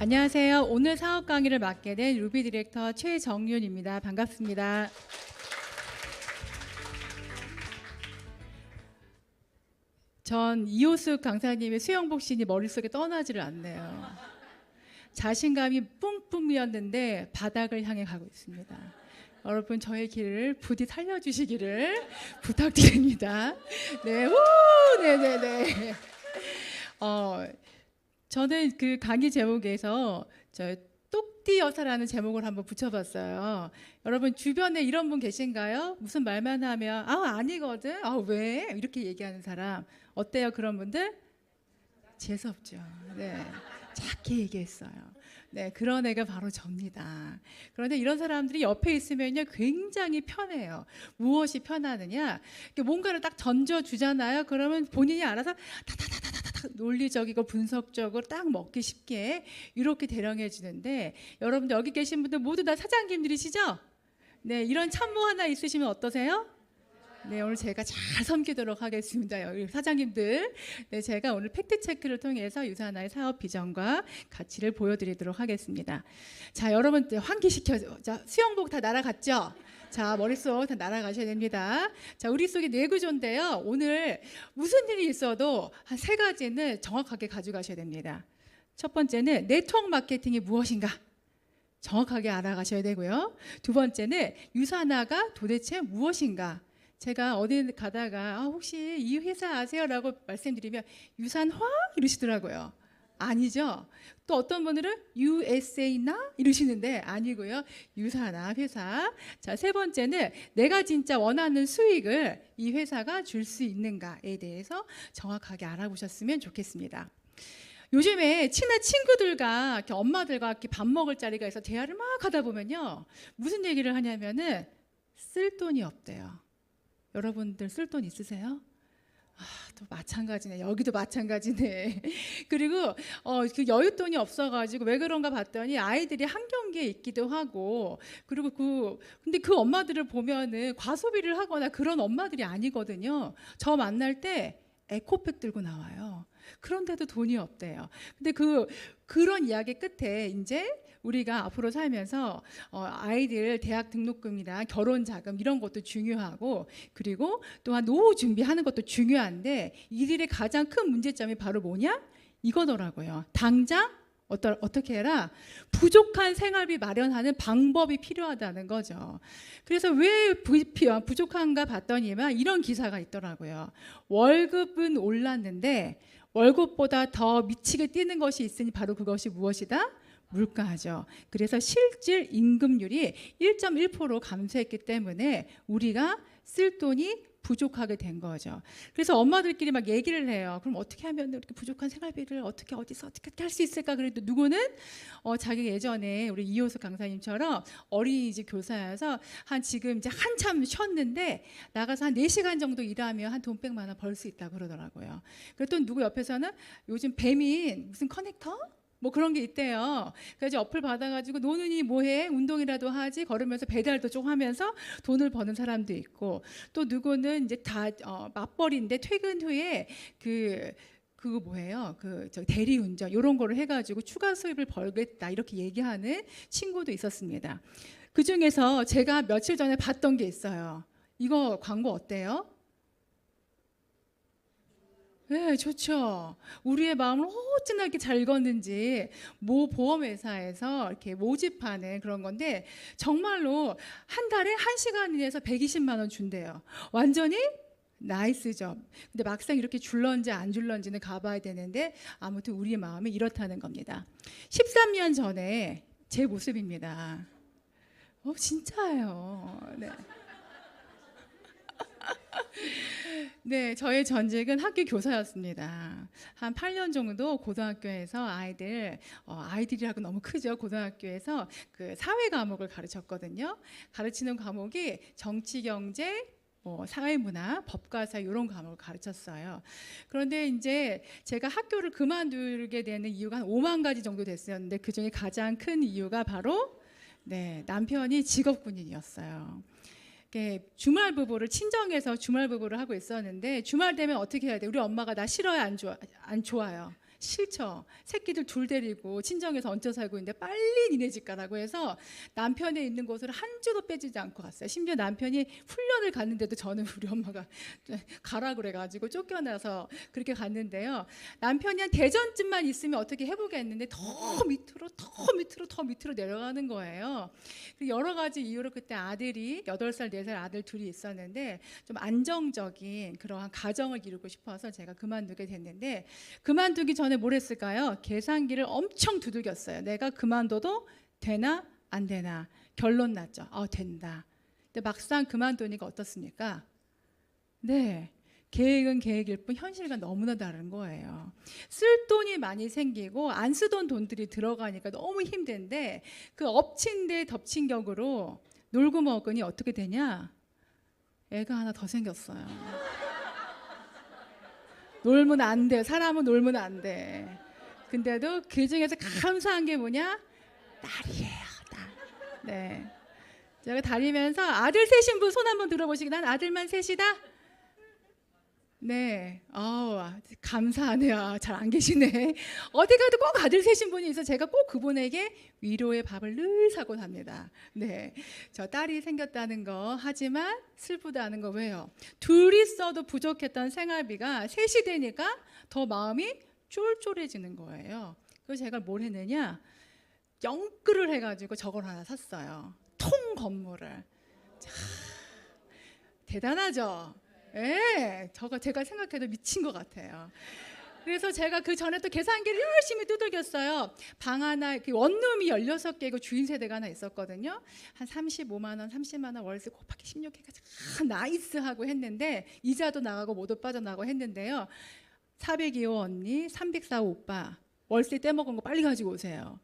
안녕하세요. 오늘 사업 강의를 맡게 된 루비 디렉터 최정윤입니다. 반갑습니다. 전 이호숙 강사님의 수영복신이 머릿속에 떠나지를 않네요. 자신감이 뿜뿜이었는데 바닥을 향해 가고 있습니다. 여러분 저의 길을 부디 살려주시기를 부탁드립니다. 네, 네네네. 저는 그 강의 제목에서 똑띠 여사라는 제목을 한번 붙여봤어요. 여러분 주변에 이런 분 계신가요? 무슨 말만 하면 아니거든. 왜? 이렇게 얘기하는 사람 어때요? 그런 분들? 재수없죠. 네, 작게 얘기했어요. 네, 그런 애가 바로 접니다. 그런데 이런 사람들이 옆에 있으면요 굉장히 편해요. 무엇이 편하느냐? 뭔가를 딱 던져주잖아요. 그러면 본인이 알아서 다다다다다다 논리적이고 분석적으로 딱 먹기 쉽게 이렇게 대령해 주는데, 여러분들 여기 계신 분들 모두 다 사장님들이시죠? 네, 이런 참모 하나 있으시면 어떠세요? 네, 오늘 제가 잘 섬기도록 하겠습니다. 여기 사장님들. 네, 제가 오늘 팩트 체크를 통해서 유산화의 사업 비전과 가치를 보여드리도록 하겠습니다. 자, 여러분 환기시켜. 자, 수영복 다 날아갔죠? 자, 머릿속 다 날아가셔야 됩니다. 자, 우리 속에 뇌구조인데요. 오늘 무슨 일이 있어도 한 3가지는 정확하게 가져가셔야 됩니다. 첫 번째는 네트워크 마케팅이 무엇인가? 정확하게 알아가셔야 되고요. 두 번째는 유산화가 도대체 무엇인가? 제가 어디 가다가 혹시 이 회사 아세요? 라고 말씀드리면 유산화? 이러시더라고요. 아니죠. 또 어떤 분들은 USA나? 이러시는데 아니고요. 유산화 회사. 자, 세 번째는 내가 진짜 원하는 수익을 이 회사가 줄 수 있는가에 대해서 정확하게 알아보셨으면 좋겠습니다. 요즘에 친한 친구들과 이렇게 엄마들과 이렇게 밥 먹을 자리가 있어 대화를 막 하다 보면요. 무슨 얘기를 하냐면은 쓸 돈이 없대요. 여러분들 쓸 돈 있으세요? 또 마찬가지네. 여기도 마찬가지네. 그리고 그 여윳돈이 없어가지고 왜 그런가 봤더니 아이들이 한경기에 있기도 하고, 그리고 근데 그 엄마들을 보면은 과소비를 하거나 그런 엄마들이 아니거든요. 저 만날 때 에코백 들고 나와요. 그런데도 돈이 없대요. 근데 그런 이야기 끝에 이제 우리가 앞으로 살면서 아이들 대학 등록금이나 결혼 자금 이런 것도 중요하고, 그리고 또한 노후 준비하는 것도 중요한데 이들의 가장 큰 문제점이 바로 뭐냐? 이거더라고요. 당장 어떻게 해라? 부족한 생활비 마련하는 방법이 필요하다는 거죠. 그래서 왜 부족한가 봤더니만 이런 기사가 있더라고요. 월급은 올랐는데 월급보다 더 미치게 뛰는 것이 있으니 바로 그것이 무엇이다? 물가죠. 그래서 실질 임금률이 1.1% 감소했기 때문에 우리가 쓸 돈이 부족하게 된 거죠. 그래서 엄마들끼리 막 얘기를 해요. 그럼 어떻게 하면 이렇게 부족한 생활비를 어디서 어떻게 할 수 있을까? 그래도 누구는 자기 예전에 우리 이호숙 강사님처럼 어린이집 교사여서 지금 이제 한참 쉬었는데 나가서 한 4시간 정도 일하면 한 돈 100만 원 벌 수 있다고 그러더라고요. 그랬더니 누구 옆에서는 요즘 배민 무슨 커넥터? 뭐 그런 게 있대요. 그래서 어플 받아가지고 노는이 뭐해? 운동이라도 하지. 걸으면서 배달도 좀 하면서 돈을 버는 사람도 있고, 또 누구는 이제 다 맞벌이인데 퇴근 후에 그거 뭐예요? 대리운전 이런 거를 해가지고 추가 수입을 벌겠다 이렇게 얘기하는 친구도 있었습니다. 그 중에서 제가 며칠 전에 봤던 게 있어요. 이거 광고 어때요? 네, 좋죠. 우리의 마음을 어찌나 이렇게 잘 걷는지 모 보험회사에서 이렇게 모집하는 그런 건데 정말로 한 달에 1시간 일해서 120만 원 준대요. 완전히 나이스죠. 근데 막상 이렇게 줄런지 안 줄런지는 가봐야 되는데 아무튼 우리의 마음이 이렇다는 겁니다. 13년 전에 제 모습입니다. 진짜예요. 네. 네, 저의 전직은 학교 교사였습니다. 한 8년 정도 고등학교에서 아이들이라고 너무 크죠. 고등학교에서 그 사회 과목을 가르쳤거든요. 가르치는 과목이 정치, 경제, 사회문화, 법과사 이런 과목을 가르쳤어요. 그런데 이제 제가 학교를 그만두게 되는 이유가 한 5만 가지 정도 됐었는데 그 중에 가장 큰 이유가 바로 남편이 직업군인이었어요. 주말 부부를 친정에서 주말 부부를 하고 있었는데 주말 되면 어떻게 해야 돼? 우리 엄마가 나 싫어요, 안 좋아요? 싫죠. 새끼들 둘 데리고 친정에서 얹혀 살고 있는데 빨리 니네 집 가라고 해서 남편이 있는 곳을 한 주도 빼지지 않고 갔어요. 심지어 남편이 훈련을 갔는데도 저는 우리 엄마가 가라 그래가지고 쫓겨나서 그렇게 갔는데요. 남편이 한 대전쯤만 있으면 어떻게 해보겠는데 더 밑으로 더 밑으로 내려가는 거예요. 여러 가지 이유로 그때 아들이 8살 4살 아들 둘이 있었는데 좀 안정적인 그러한 가정을 이루고 싶어서 제가 그만두게 됐는데, 그만두기 전에 뭘 했을까요? 계산기를 엄청 두들겼어요. 내가 그만둬도 되나 안 되나. 결론 났죠. 된다. 근데 막상 그만두니까 어떻습니까? 네, 계획은 계획일 뿐 현실과 너무나 다른 거예요. 쓸 돈이 많이 생기고 안 쓰던 돈들이 들어가니까 너무 힘든데, 그 엎친 데 덮친 격으로 놀고 먹으니 어떻게 되냐? 애가 하나 더 생겼어요. 놀면 안 돼. 사람은 놀면 안 돼. 근데도 그 중에서 감사한 게 뭐냐? 딸이에요, 딸. 네. 제가 다니면서 아들 셋인 분 손 한번 들어보시기. 난 아들만 셋이다. 네, 감사하네요. 잘 안 계시네. 어디 가도 꼭 아들 셋인 분이 있어. 제가 꼭 그분에게 위로의 밥을 늘 사곤 합니다. 네, 저 딸이 생겼다는 거, 하지만 슬프다는 거. 왜요? 둘이 써도 부족했던 생활비가 셋이 되니까 더 마음이 쫄쫄해지는 거예요. 그래서 제가 뭘 했느냐? 영끌을 해가지고 저걸 하나 샀어요. 통 건물을. 자, 대단하죠? 예, 제가 생각해도 미친 것 같아요. 그래서 제가 그 전에 또 계산기를 열심히 두들겼어요. 방 하나, 원룸이 16개고 주인 세대가 하나 있었거든요. 한 35만 원, 30만 원 월세 곱하기 16해가지고 나이스하고 했는데, 이자도 나가고 모두 빠져나가고 했는데요. 402호 언니, 304호 오빠, 월세 떼먹은 거 빨리 가지고 오세요.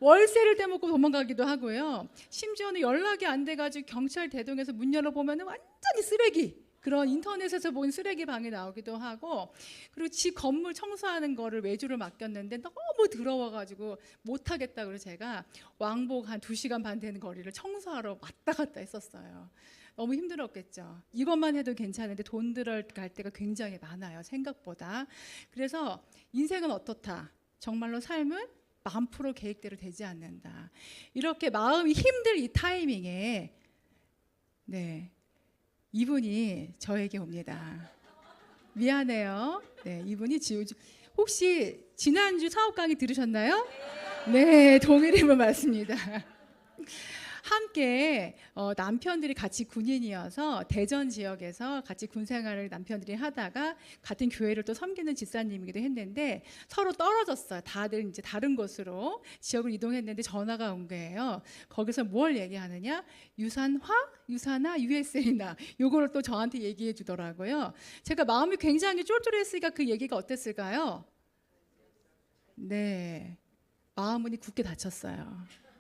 월세를 떼먹고 도망가기도 하고요. 심지어는 연락이 안 돼가지고 경찰 대동에서 문 열어보면 완전히 쓰레기, 그런 인터넷에서 본 쓰레기 방이 나오기도 하고, 그리고 집 건물 청소하는 거를 외주를 맡겼는데 너무 더러워가지고 못하겠다 그래서 제가 왕복 한 2시간 반 되는 거리를 청소하러 왔다 갔다 했었어요. 너무 힘들었겠죠. 이것만 해도 괜찮은데 돈 들어갈 때가 굉장히 많아요, 생각보다. 그래서 인생은 어떻다? 정말로 삶은 마음 프로 계획대로 되지 않는다. 이렇게 마음이 힘들 이 타이밍에 네, 이분이 저에게 옵니다. 미안해요. 네, 이분이 혹시 지난주 사업 강의 들으셨나요? 네, 동일인물 맞습니다. 함께 남편들이 같이 군인이어서 대전 지역에서 같이 군 생활을 남편들이 하다가 같은 교회를 또 섬기는 집사님이기도 했는데 서로 떨어졌어요. 다들 이제 다른 곳으로 지역을 이동했는데 전화가 온 거예요. 거기서 뭘 얘기하느냐? 유산화, USA나 요거를 또 저한테 얘기해 주더라고요. 제가 마음이 굉장히 쫄쫄했으니까 그 얘기가 어땠을까요? 네, 마음문이 굳게 닫혔어요.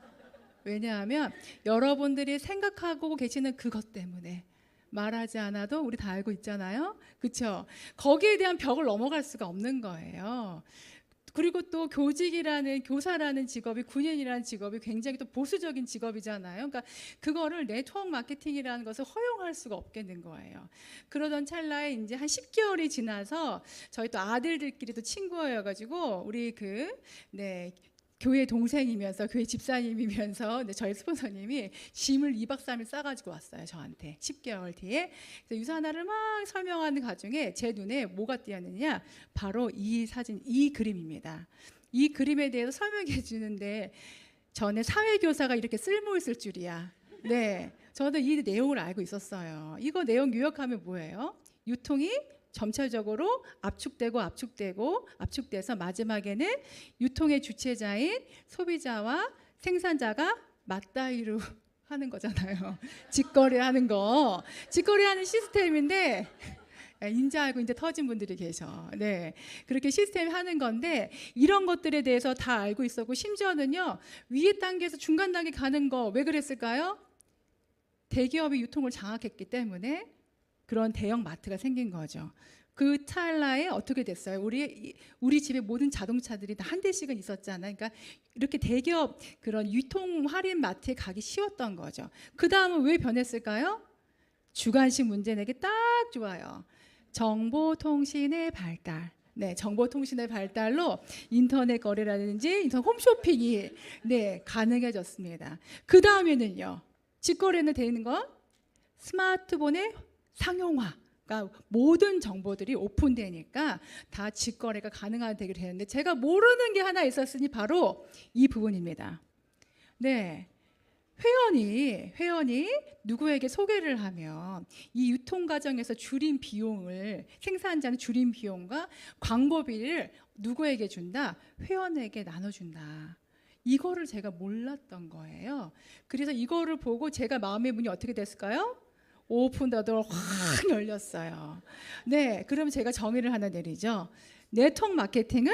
왜냐하면 여러분들이 생각하고 계시는 그것 때문에 말하지 않아도 우리 다 알고 있잖아요. 그렇죠? 거기에 대한 벽을 넘어갈 수가 없는 거예요. 그리고 또 교사라는 직업이, 군인이라는 직업이 굉장히 또 보수적인 직업이잖아요. 그러니까 그거를 네트워크 마케팅이라는 것을 허용할 수가 없겠는 거예요. 그러던 찰나에 이제 한 10개월이 지나서 저희 또 아들들끼리도 친구여가지고 우리 교회 동생이면서 교회 집사님이면서 저희 스폰서님이 짐을 2박 3일 싸가지고 왔어요, 저한테. 10개월 뒤에. 그래서 유산화를 막 설명하는 과정에 제 눈에 뭐가 띄었느냐, 바로 이 사진, 이 그림입니다. 이 그림에 대해서 설명해 주는데 전에 사회교사가 이렇게 쓸모있을 줄이야. 네, 저는 이 내용을 알고 있었어요. 이거 내용 요약하면 뭐예요? 유통이 점차적으로 압축돼서 마지막에는 유통의 주체자인 소비자와 생산자가 맞다이로 하는 거잖아요. 직거래하는 거. 직거래하는 시스템인데 인제 알고 이제 터진 분들이 계셔. 네, 그렇게 시스템이 하는 건데 이런 것들에 대해서 다 알고 있었고, 심지어는요 위에 단계에서 중간 단계 가는 거 왜 그랬을까요? 대기업이 유통을 장악했기 때문에 그런 대형 마트가 생긴 거죠. 그 찰나에 어떻게 됐어요? 우리 집에 모든 자동차들이 다 한 대씩은 있었잖아요. 그러니까 이렇게 대기업 그런 유통 할인 마트에 가기 쉬웠던 거죠. 그 다음은 왜 변했을까요? 주관식 문제 내기 딱 좋아요. 정보통신의 발달. 네, 정보통신의 발달로 인터넷 거래라든지 인터넷 홈쇼핑이 네, 가능해졌습니다. 그 다음에는요. 직거래는 되는 건 스마트폰의 상용화. 그러니까 모든 정보들이 오픈되니까 다 직거래가 가능하게 되는데 제가 모르는 게 하나 있었으니 바로 이 부분입니다. 네. 회원이 누구에게 소개를 하면 이 유통 과정에서 줄인 비용을 생산자는 줄인 비용과 광고비를 누구에게 준다? 회원에게 나눠준다. 이거를 제가 몰랐던 거예요. 그래서 이거를 보고 제가 마음의 문이 어떻게 됐을까요? 오픈 더더로 확 열렸어요. 네, 그럼 제가 정의를 하나 내리죠. 네트워크 마케팅은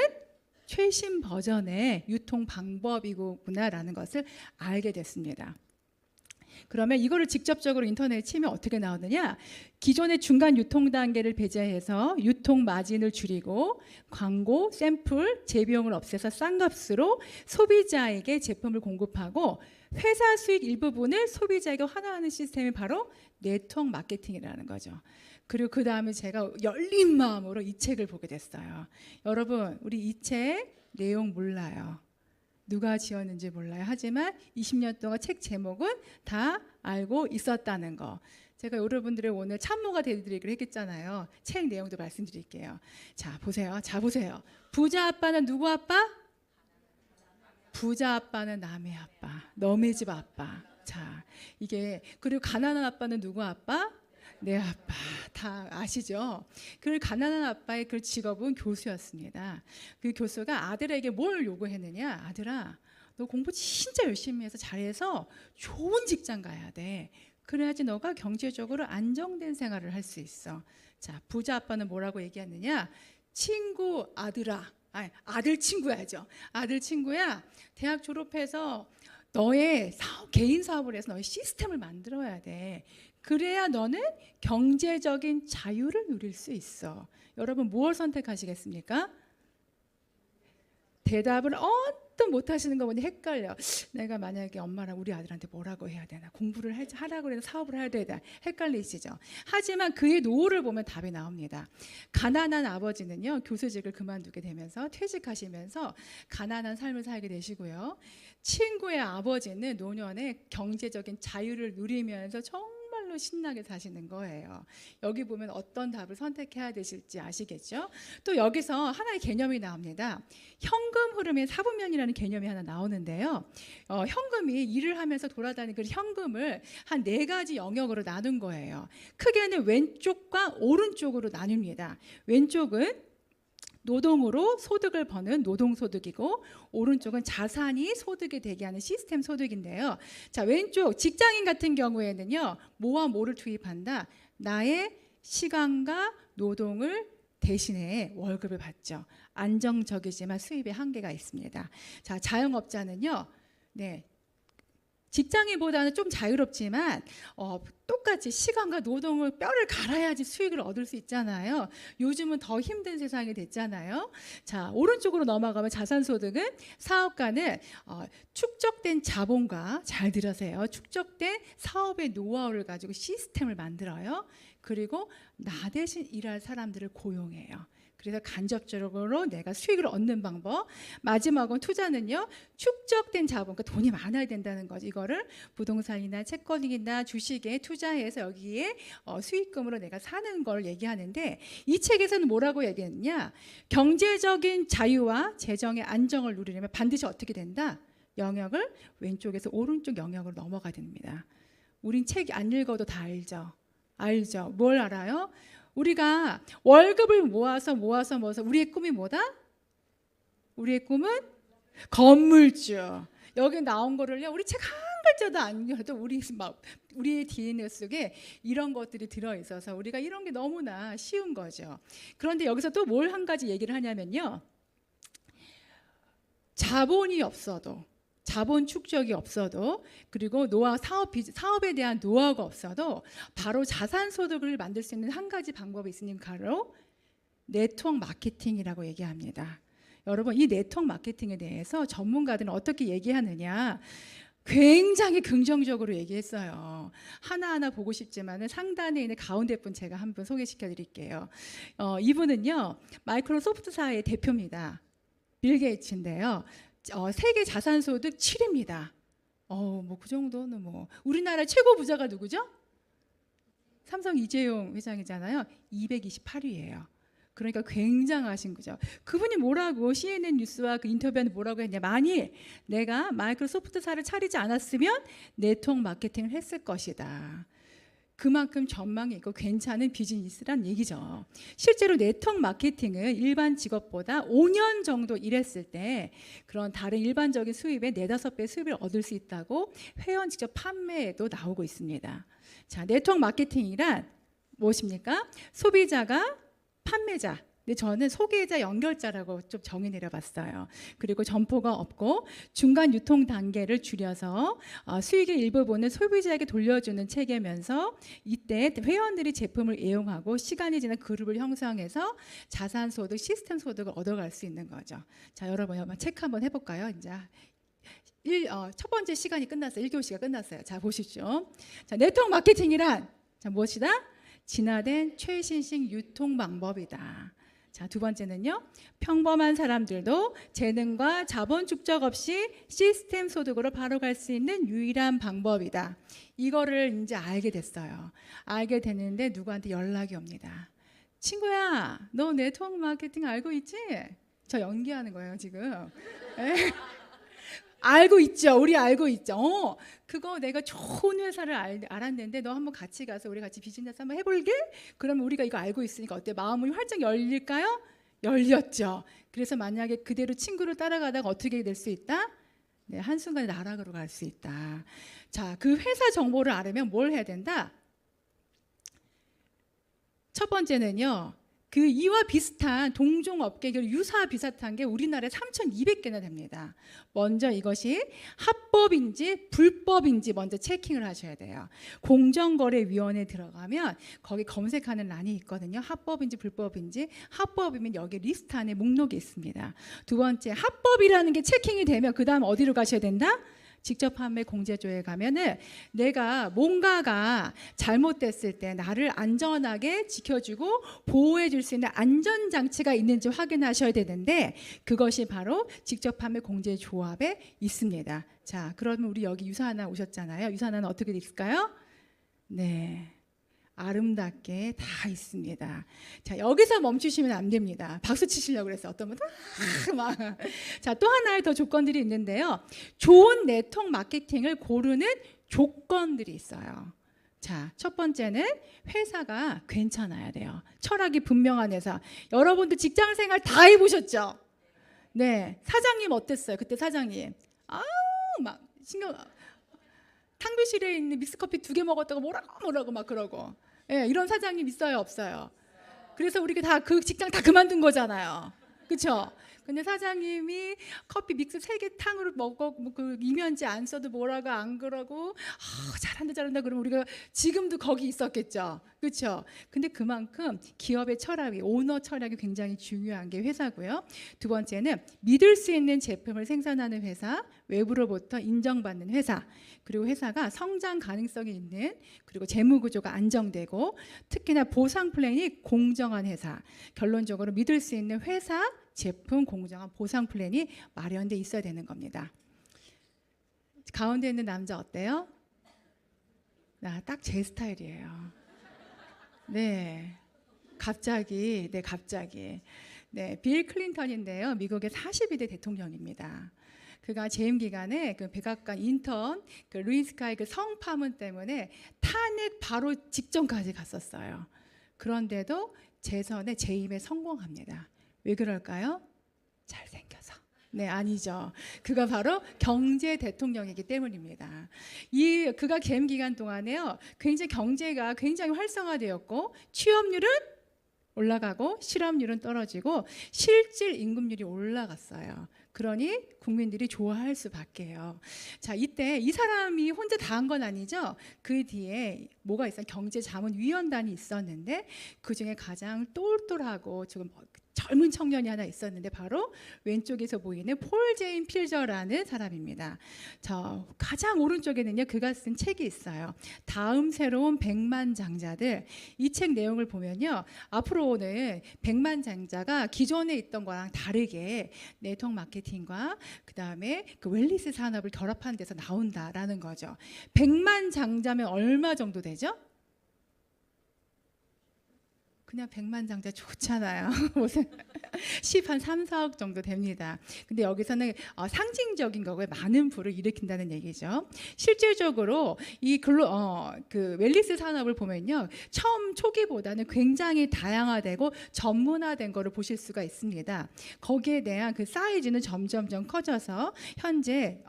최신 버전의 유통 방법이구나라는 것을 알게 됐습니다. 그러면 이거를 직접적으로 인터넷에 치면 어떻게 나오느냐? 기존의 중간 유통 단계를 배제해서 유통 마진을 줄이고 광고, 샘플, 재비용을 없애서 싼 값으로 소비자에게 제품을 공급하고 회사 수익 일부분을 소비자에게 환원하는 시스템이 바로 네트워크 마케팅이라는 거죠. 그리고 그 다음에 제가 열린 마음으로 이 책을 보게 됐어요. 여러분, 우리 이 책 내용 몰라요. 누가 지었는지 몰라요. 하지만 20년 동안 책 제목은 다 알고 있었다는 거. 제가 여러분들의 오늘 참모가 되드리기로 했잖아요. 책 내용도 말씀드릴게요. 자, 보세요. 부자 아빠는 누구 아빠? 부자 아빠는 남의 아빠, 너네 집 아빠. 자, 이게 그리고 가난한 아빠는 누구 아빠? 내 아빠. 다 아시죠? 그 가난한 아빠의 그 직업은 교수였습니다. 그 교수가 아들에게 뭘 요구했느냐? 아들아, 너 공부 진짜 열심히 해서 잘해서 좋은 직장 가야 돼. 그래야지 너가 경제적으로 안정된 생활을 할 수 있어. 자, 부자 아빠는 뭐라고 얘기했느냐? 친구 아들아. 아니, 아들 친구야죠. 아들 친구야. 대학 졸업해서 너의 개인 사업을 해서 너의 시스템을 만들어야 돼. 그래야 너는 경제적인 자유를 누릴 수 있어. 여러분 무엇을 선택하시겠습니까? 대답을 언뜻 못하시는 거 보니 헷갈려. 내가 만약에 엄마랑 우리 아들한테 뭐라고 해야 되나? 공부를 하라고 해서 사업을 해야 되나? 헷갈리시죠? 하지만 그의 노후를 보면 답이 나옵니다. 가난한 아버지는요. 교수직을 그만두게 되면서 퇴직하시면서 가난한 삶을 살게 되시고요. 친구의 아버지는 노년에 경제적인 자유를 누리면서 정말로 신나게 사시는 거예요. 여기 보면 어떤 답을 선택해야 되실지 아시겠죠? 또 여기서 하나의 개념이 나옵니다. 현금 흐름의 사분면이라는 개념이 하나 나오는데요. 현금이 일을 하면서 돌아다니는 그 현금을 한 4가지 영역으로 나눈 거예요. 크게는 왼쪽과 오른쪽으로 나뉩니다. 왼쪽은 노동으로 소득을 버는 노동소득이고 오른쪽은 자산이 소득이 되게 하는 시스템 소득인데요. 자, 왼쪽 직장인 같은 경우에는요. 뭐와 뭐를 투입한다? 나의 시간과 노동을 대신에 월급을 받죠. 안정적이지만 수입에 한계가 있습니다. 자, 자영업자는요. 네. 직장인보다는 좀 자유롭지만 똑같이 시간과 노동을 뼈를 갈아야지 수익을 얻을 수 있잖아요. 요즘은 더 힘든 세상이 됐잖아요. 자, 오른쪽으로 넘어가면 자산소득은 사업가는 축적된 자본과 잘 들으세요. 축적된 사업의 노하우를 가지고 시스템을 만들어요. 그리고 나 대신 일할 사람들을 고용해요. 그래서 간접적으로 내가 수익을 얻는 방법. 마지막은 투자는요. 축적된 자본, 그러니까 돈이 많아야 된다는 거죠. 이거를 부동산이나 채권이나 주식에 투자해서 여기에 수익금으로 내가 사는 걸 얘기하는데 이 책에서는 뭐라고 얘기했느냐. 경제적인 자유와 재정의 안정을 누리려면 반드시 어떻게 된다? 영역을 왼쪽에서 오른쪽 영역으로 넘어가야 됩니다. 우린 책 안 읽어도 다 알죠. 알죠. 뭘 알아요? 우리가 월급을 모아서 우리의 꿈이 뭐다? 우리의 꿈은 건물주. 여기 나온 거를요. 우리 책 한 글자도 안 읽어도 우리의 DNA 속에 이런 것들이 들어 있어서 우리가 이런 게 너무나 쉬운 거죠. 그런데 여기서 또 뭘 한 가지 얘기를 하냐면요. 자본이 없어도 자본 축적이 없어도 그리고 사업에 대한 노하우가 없어도 바로 자산 소득을 만들 수 있는 한 가지 방법이 있으니 바로 네트워크 마케팅이라고 얘기합니다. 여러분 이 네트워크 마케팅에 대해서 전문가들은 어떻게 얘기하느냐. 굉장히 긍정적으로 얘기했어요. 하나하나 보고 싶지만은 상단에 있는 가운데 분 제가 한 분 소개시켜 드릴게요. 이분은요 마이크로소프트사의 대표입니다. 빌 게이츠인데요. 세계 자산 소득 7위입니다. 뭐 그 정도는 뭐 우리나라 최고 부자가 누구죠? 삼성 이재용 회장이잖아요. 228위예요. 그러니까 굉장하신 거죠. 그분이 뭐라고 CNN 뉴스와 그 인터뷰하는 뭐라고 했냐. 만일 내가 마이크로소프트사를 차리지 않았으면 네트워크 마케팅을 했을 것이다. 그만큼 전망이 있고 괜찮은 비즈니스란 얘기죠. 실제로 네트워크 마케팅은 일반 직업보다 5년 정도 일했을 때 그런 다른 일반적인 수입의 4-5배 수입을 얻을 수 있다고 회원 직접 판매에도 나오고 있습니다. 자, 네트워크 마케팅이란 무엇입니까? 소비자가 판매자, 근데 저는 소개자 연결자라고 좀 정의 내려봤어요. 그리고 점포가 없고 중간 유통 단계를 줄여서 수익의 일부분을 소비자에게 돌려주는 체계면서 이때 회원들이 제품을 애용하고 시간이 지나 그룹을 형성해서 자산 소득, 시스템 소득을 얻어갈 수 있는 거죠. 자, 여러분 한번 체크 한번 해볼까요? 이제 첫 번째 시간이 끝났어요. 1교시가 끝났어요. 자, 보시죠. 자, 네트워크 마케팅이란 무엇이다? 진화된 최신식 유통 방법이다. 자, 두 번째는요. 평범한 사람들도 재능과 자본 축적 없이 시스템 소득으로 바로 갈 수 있는 유일한 방법이다. 이거를 이제 알게 됐어요. 알게 됐는데 누구한테 연락이 옵니다. 친구야, 너 네트워크 마케팅 알고 있지? 저 연기하는 거예요, 지금. 알고 있죠. 우리 알고 있죠. 그거 내가 좋은 회사를 알았는데 너 한번 같이 가서 우리 같이 비즈니스 한번 해볼게? 그러면 우리가 이거 알고 있으니까 어때? 마음이 활짝 열릴까요? 열렸죠. 그래서 만약에 그대로 친구를 따라가다가 어떻게 될 수 있다? 네, 한순간에 나락으로 갈 수 있다. 자, 그 회사 정보를 알으면 뭘 해야 된다? 첫 번째는요. 그 이와 비슷한 동종 업계 유사 비슷한 게 우리나라에 3,200개나 됩니다. 먼저 이것이 합법인지 불법인지 먼저 체킹을 하셔야 돼요. 공정거래위원회에 들어가면 거기 검색하는 란이 있거든요. 합법인지 불법인지. 합법이면 여기 리스트 안에 목록이 있습니다. 두 번째, 합법이라는 게 체킹이 되면 그 다음 어디로 가셔야 된다? 직접 판매 공제조에 가면은 내가 뭔가가 잘못됐을 때 나를 안전하게 지켜주고 보호해 줄 수 있는 안전장치가 있는지 확인하셔야 되는데 그것이 바로 직접 판매 공제조합에 있습니다. 자, 그러면 우리 여기 유사하나 오셨잖아요. 유사하나는 어떻게 있을까요? 네. 아름답게 다 있습니다. 자, 여기서 멈추시면 안 됩니다. 박수 치시려고 그랬어요. 어떤 분은 막. 자, 또 하나의 더 조건들이 있는데요. 좋은 네트워크 마케팅을 고르는 조건들이 있어요. 자, 첫 번째는 회사가 괜찮아야 돼요. 철학이 분명한 회사. 여러분들 직장 생활 다 해보셨죠? 네, 사장님 어땠어요? 그때 사장님 막 신경 탕비실에 있는 믹스커피 2개 먹었다고 뭐라고 막 그러고. 예, 이런 사장님 있어요, 없어요? 그래서 우리가 다 그 직장 다 그만둔 거잖아요. 그렇죠? 근데 사장님이 커피 믹스 3개 탕으로 먹고 그 이면지 안 써도 뭐라고 안 그러고 잘한다 그러면 우리가 지금도 거기 있었겠죠. 그렇죠? 근데 그만큼 기업의 철학이 오너 철학이 굉장히 중요한 게 회사고요. 두 번째는 믿을 수 있는 제품을 생산하는 회사, 외부로부터 인정받는 회사, 그리고 회사가 성장 가능성이 있는 그리고 재무 구조가 안정되고 특히나 보상 플랜이 공정한 회사. 결론적으로 믿을 수 있는 회사, 제품, 공정한 보상 플랜이 마련돼 있어야 되는 겁니다. 가운데 있는 남자 어때요? 나 딱 제 스타일이에요. 네, 갑자기. 네, 빌 클린턴인데요. 미국의 42대 대통령입니다. 그가 재임 기간에 그 백악관 인턴 그 루이스카의 그 성파문 때문에 탄핵 바로 직전까지 갔었어요. 그런데도 재선에 재임에 성공합니다. 왜 그럴까요? 잘생겨서. 네, 아니죠. 그가 바로 경제 대통령이기 때문입니다. 그가 재임 기간 동안에요. 굉장히 경제가 굉장히 활성화되었고 취업률은 올라가고 실업률은 떨어지고 실질 임금률이 올라갔어요. 그러니 국민들이 좋아할 수밖에요. 자, 이때 이 사람이 혼자 다 한 건 아니죠. 그 뒤에 뭐가 있어요? 경제자문위원단이 있었는데 그 중에 가장 똘똘하고 지금 젊은 청년이 하나 있었는데 바로 왼쪽에서 보이는 폴 제인 필저라는 사람입니다. 저 가장 오른쪽에는요, 그가 쓴 책이 있어요. 다음 새로운 백만장자들. 이 책 내용을 보면요, 앞으로는 백만장자가 기존에 있던 거랑 다르게 네트워크 마케팅과 그 다음에 그 웰니스 산업을 결합한 데서 나온다라는 거죠. 백만장자면 얼마 정도 되죠? 그냥 백만장자 좋잖아요. 무슨 10한 3, 4억 정도 됩니다. 근데 여기서는 상징적인 거고요. 많은 부를 일으킨다는 얘기죠. 실질적으로 이 그 웰니스 산업을 보면요, 처음 초기보다는 굉장히 다양화되고 전문화된 거를 보실 수가 있습니다. 거기에 대한 그 사이즈는 점점점 커져서 현재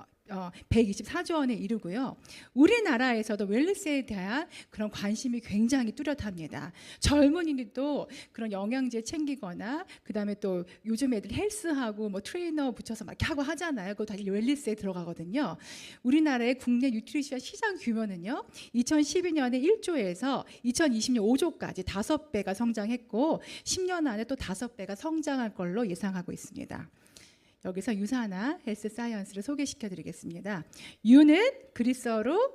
124조 원에 이르고요. 우리나라에서도 웰니스에 대한 그런 관심이 굉장히 뚜렷합니다. 젊은이들도 그런 영양제 챙기거나, 그 다음에 또 요즘 애들 헬스하고 뭐 트레이너 붙여서 막 이렇게 하고 하잖아요. 그거 다 웰니스에 들어가거든요. 우리나라의 국내 뉴트리션 시장 규모는요, 2012년에 1조에서 2020년 5조까지 5배가 성장했고 10년 안에 또 5배가 성장할 걸로 예상하고 있습니다. 여기서 유사나 헬스 사이언스를 소개시켜 드리겠습니다. 유는 그리스어로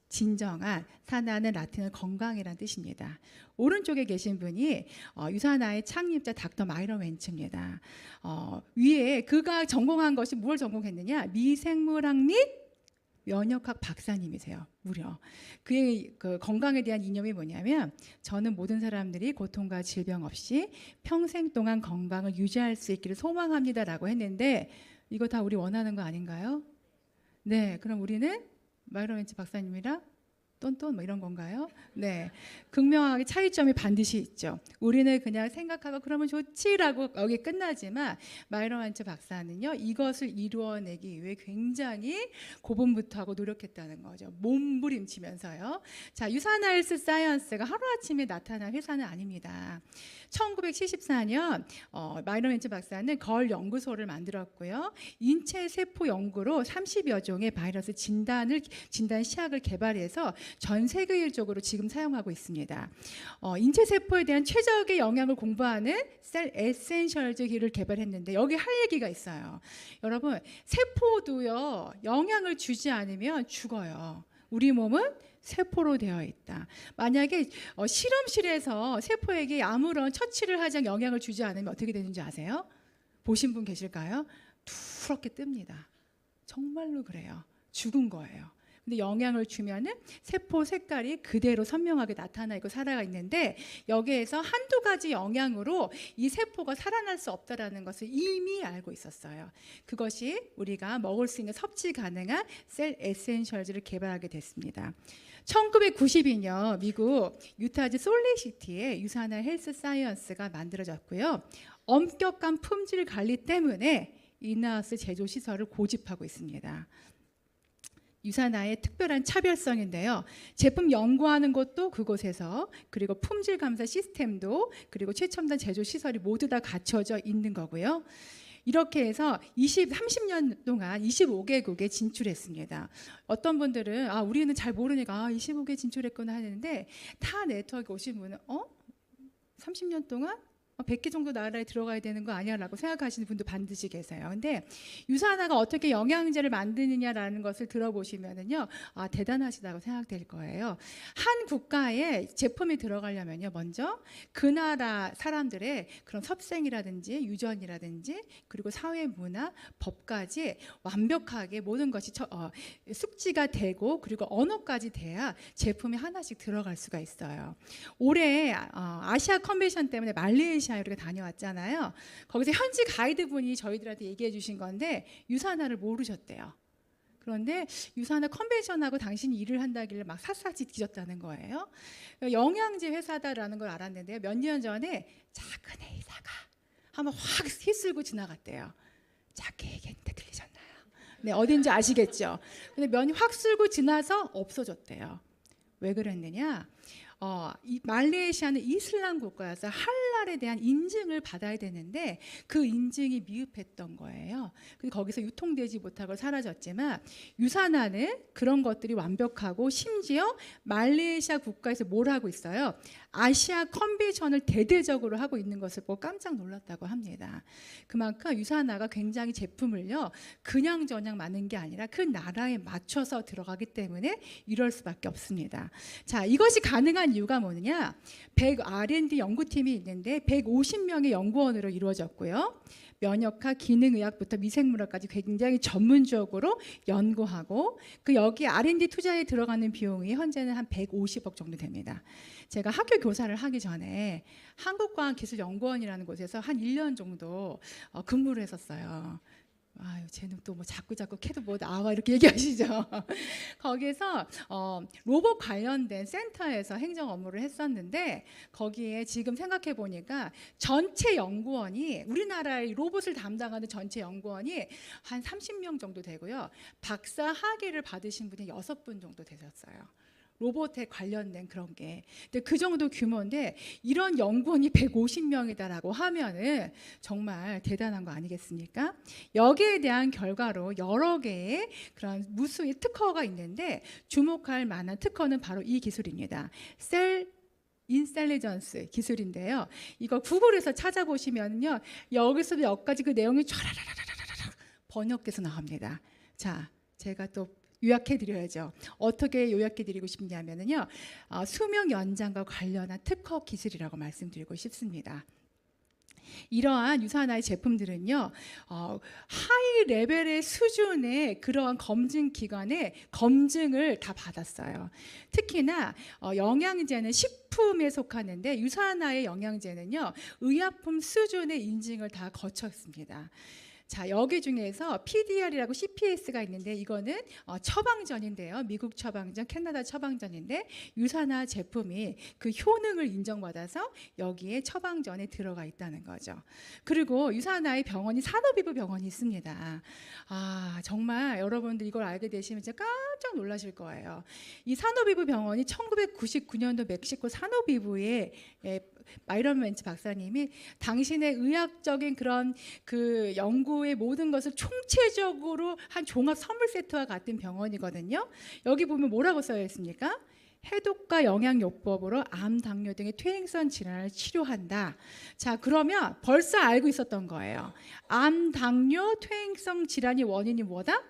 진정한, 사나는 라틴어 건강이란 뜻입니다. 오른쪽에 계신 분이 유사나의 창립자 닥터 마이런 웬츠입니다. 위에 그가 전공한 것이 뭘 전공했느냐? 미생물학 및 면역학 박사님이세요. 무려. 그의 그 건강에 대한 이념이 뭐냐면, 저는 모든 사람들이 고통과 질병 없이 평생 동안 건강을 유지할 수 있기를 소망합니다라고 했는데, 이거 다 우리 원하는 거 아닌가요? 네, 그럼 우리는 마이런 웬츠 박사님이랑 똔똔 뭐 이런 건가요? 네, 극명하게 차이점이 반드시 있죠. 우리는 그냥 생각하고 그러면 좋지라고 여기 끝나지만, 마이런 웬츠 박사는요, 이것을 이루어내기 위해 굉장히 고분부터하고 노력했다는 거죠. 몸부림치면서요. 자, 유사나 헬스 사이언스가 하루아침에 나타난 회사는 아닙니다. 1974년 마이런 웬츠 박사는 걸 연구소를 만들었고요. 인체 세포 연구로 30여 종의 바이러스 진단 시약을 개발해서 전 세계적으로 지금 사용하고 있습니다. 인체 세포에 대한 최적의 영양을 공부하는 셀 에센셜즈를 개발했는데, 여기 할 얘기가 있어요. 여러분, 세포도요, 영양을 주지 않으면 죽어요. 우리 몸은 세포로 되어 있다. 만약에 실험실에서 세포에게 아무런 처치를 하지 않고 영향을 주지 않으면 어떻게 되는지 아세요? 보신 분 계실까요? 푸렇게 뜹니다. 정말로 그래요. 죽은 거예요. 근데 영향을 주면은 세포 색깔이 그대로 선명하게 나타나 있고 살아 있는데, 여기에서 한두 가지 영향으로 이 세포가 살아날 수 없다라는 것을 이미 알고 있었어요. 그것이 우리가 먹을 수 있는 섭취 가능한 셀 에센셜즈를 개발하게 됐습니다. 1992년 미국 유타주 솔레시티에 유사나 헬스 사이언스가 만들어졌고요. 엄격한 품질 관리 때문에 인하우스 제조 시설을 고집하고 있습니다. 유사나의 특별한 차별성인데요. 제품 연구하는 것도 그곳에서, 그리고 품질 감사 시스템도, 그리고 최첨단 제조 시설이 모두 다 갖춰져 있는 거고요. 이렇게 해서 30년 동안 25개국에 진출했습니다. 어떤 분들은 우리는 잘 모르니까 25개 진출했구나 하는데, 타 네트워크 오신 분은 30년 동안 100개 정도 나라에 들어가야 되는 거 아니야 라고 생각하시는 분도 반드시 계세요. 근데 유사나가 어떻게 영양제를 만드느냐라는 것을 들어보시면은요, 대단하시다고 생각될 거예요. 한 국가에 제품이 들어가려면요, 먼저 그 나라 사람들의 그런 섭생이라든지 유전이라든지, 그리고 사회 문화, 법까지 완벽하게 모든 것이 숙지가 되고, 그리고 언어까지 돼야 제품이 하나씩 들어갈 수가 있어요. 올해 아시아 컨벤션 때문에 말레이시아 우리가 다녀왔잖아요. 거기서 현지 가이드분이 저희들한테 얘기해 주신 건데, 유사나를 모르셨대요. 그런데 유사나 컨벤션하고 당신이 일을 한다길래 막 샅샅이 뒤졌다는 거예요. 영양제 회사다라는 걸 알았는데요, 몇 년 전에 작은 A사가 한번 확 휩쓸고 지나갔대요. 작게 얘기했는데 들리셨나요? 네, 어딘지 아시겠죠? 근데 면이 확 쓸고 지나서 없어졌대요. 왜 그랬느냐? 이 말레이시아는 이슬람 국가여서 할랄에 대한 인증을 받아야 되는데, 그 인증이 미흡했던 거예요. 그래서 거기서 유통되지 못하고 사라졌지만, 유사나는 그런 것들이 완벽하고, 심지어 말레이시아 국가에서 뭘 하고 있어요? 아시아 컨벤션을 대대적으로 하고 있는 것을 보고 깜짝 놀랐다고 합니다. 그만큼 유사나가 굉장히 제품을요 그냥저냥 많은 게 아니라 그 나라에 맞춰서 들어가기 때문에 이럴 수밖에 없습니다. 자, 이것이 가능한 이유가 뭐느냐? R&D 연구팀이 있는데 150명의 연구원으로 이루어졌고요. 면역학, 기능의학부터 미생물학까지 굉장히 전문적으로 연구하고 그 여기 R&D 투자에 들어가는 비용이 현재는 한 150억 정도 됩니다. 제가 학교 교사를 하기 전에 한국과학기술연구원이라는 곳에서 한 1년 정도 근무를 했었어요. 아유, 쟤는 또 뭐 자꾸 캐도 뭐 나와 이렇게 얘기하시죠. 거기에서 로봇 관련된 센터에서 행정 업무를 했었는데 거기에 지금 생각해 보니까 전체 연구원이 우리나라의 로봇을 담당하는 전체 연구원이 한 30명 정도 되고요. 박사 학위를 받으신 분이 6분 정도 되셨어요. 로봇에 관련된 그런 게. 근데 그 정도 규모인데 이런 연구원이 150명이다라고 하면은 정말 대단한 거 아니겠습니까? 여기에 대한 결과로 여러 개의 그런 무수의 특허가 있는데 주목할 만한 특허는 바로 이 기술입니다. 셀 인텔리전스 기술인데요. 이거 구글에서 찾아보시면요. 여기서 여기까지 그 내용이 촤라라라라라라 번역돼서 나옵니다. 자, 제가 또 요약해 드려야죠. 어떻게 요약해 드리고 싶냐면요. 수명 연장과 관련한 특허 기술이라고 말씀드리고 싶습니다. 이러한 유사나의 제품들은요, 하이 레벨의 수준의 그러한 검증 기관의 검증을 다 받았어요. 특히나 영양제는 식품에 속하는데 유사나의 영양제는요, 의약품 수준의 인증을 다 거쳤습니다. 자, 여기 중에서 PDR이라고 CPS가 있는데 이거는 처방전인데요. 미국 처방전, 캐나다 처방전인데 유사나 제품이 그 효능을 인정받아서 여기에 처방전에 들어가 있다는 거죠. 그리고 유사나의 병원이 산업이부 병원이 있습니다. 아, 정말 여러분들 이걸 알게 되시면 진짜 깜짝 놀라실 거예요. 이 산업이부 병원이 1999년도 멕시코 산업이부에 마이런 멘츠 박사님이 당신의 의학적인 그런 그 연구의 모든 것을 총체적으로 한 종합 선물 세트와 같은 병원이거든요. 여기 보면 뭐라고 써져 있습니까? 해독과 영양요법으로 암, 당뇨 등의 퇴행성 질환을 치료한다. 자, 그러면 벌써 알고 있었던 거예요. 암, 당뇨, 퇴행성 질환의 원인이 뭐다?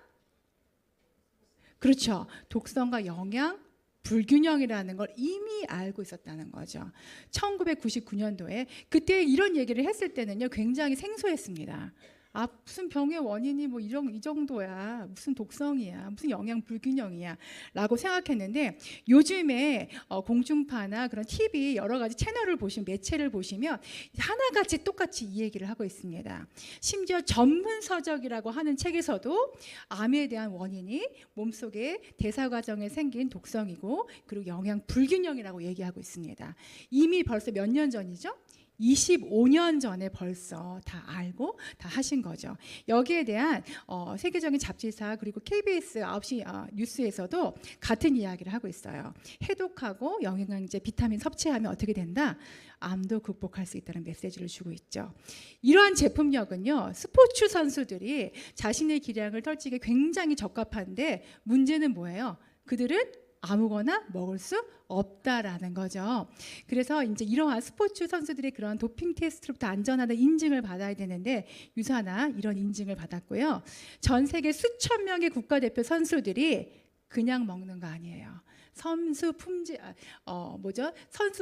그렇죠. 독성과 영양 불균형이라는 걸 이미 알고 있었다는 거죠. 1999년도에 그때 이런 얘기를 했을 때는요, 굉장히 생소했습니다. 아, 무슨 병의 원인이 뭐 이 정도야, 무슨 독성이야, 무슨 영양 불균형이야 라고 생각했는데 요즘에 공중파나 그런 TV 여러 가지 채널을 보시면, 매체를 보시면 하나같이 똑같이 이 얘기를 하고 있습니다. 심지어 전문서적이라고 하는 책에서도 암에 대한 원인이 몸속에 대사 과정에 생긴 독성이고 그리고 영양 불균형이라고 얘기하고 있습니다. 이미 벌써 몇 년 전이죠? 25년 전에 벌써 다 알고 다 하신 거죠. 여기에 대한 세계적인 잡지사 그리고 KBS 9시 뉴스에서도 같은 이야기를 하고 있어요. 해독하고 영양제, 비타민 섭취하면 어떻게 된다? 암도 극복할 수 있다는 메시지를 주고 있죠. 이러한 제품력은요, 스포츠 선수들이 자신의 기량을 떨치기에 굉장히 적합한데 문제는 뭐예요? 그들은 아무거나 먹을 수 없다라는 거죠. 그래서 이제 이러한 스포츠 선수들의 그런 도핑 테스트로부터 안전하다는 인증을 받아야 되는데 유사나 이런 인증을 받았고요. 전 세계 수천 명의 국가대표 선수들이 그냥 먹는 거 아니에요. 선수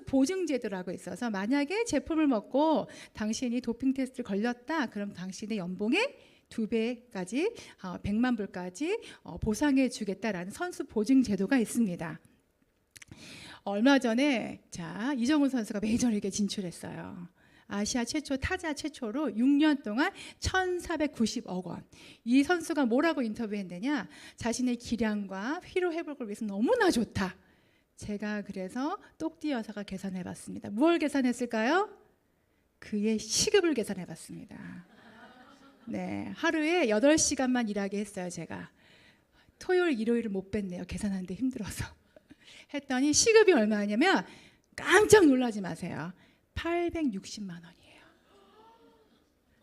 보증 제도라고 있어서 만약에 제품을 먹고 당신이 도핑 테스트를 걸렸다, 그럼 당신의 연봉에 2배까지 100만 불까지 보상해 주겠다라는 선수 보증 제도가 있습니다. 얼마 전에 이정우 선수가 메이저리그에 진출했어요. 아시아 최초, 타자 최초로 6년 동안 1,490억 원. 이 선수가 뭐라고 인터뷰했느냐? 자신의 기량과 피로 회복을 위해서 너무나 좋다. 제가 그래서 똑띠 여사가 계산해봤습니다. 무엇을 계산했을까요? 그의 시급을 계산해봤습니다. 네, 하루에 8시간만 일하게 했어요. 제가 토요일, 일요일을 못 뺐네요. 계산하는데 힘들어서. 했더니 시급이 얼마냐면 깜짝 놀라지 마세요. 860만 원이에요.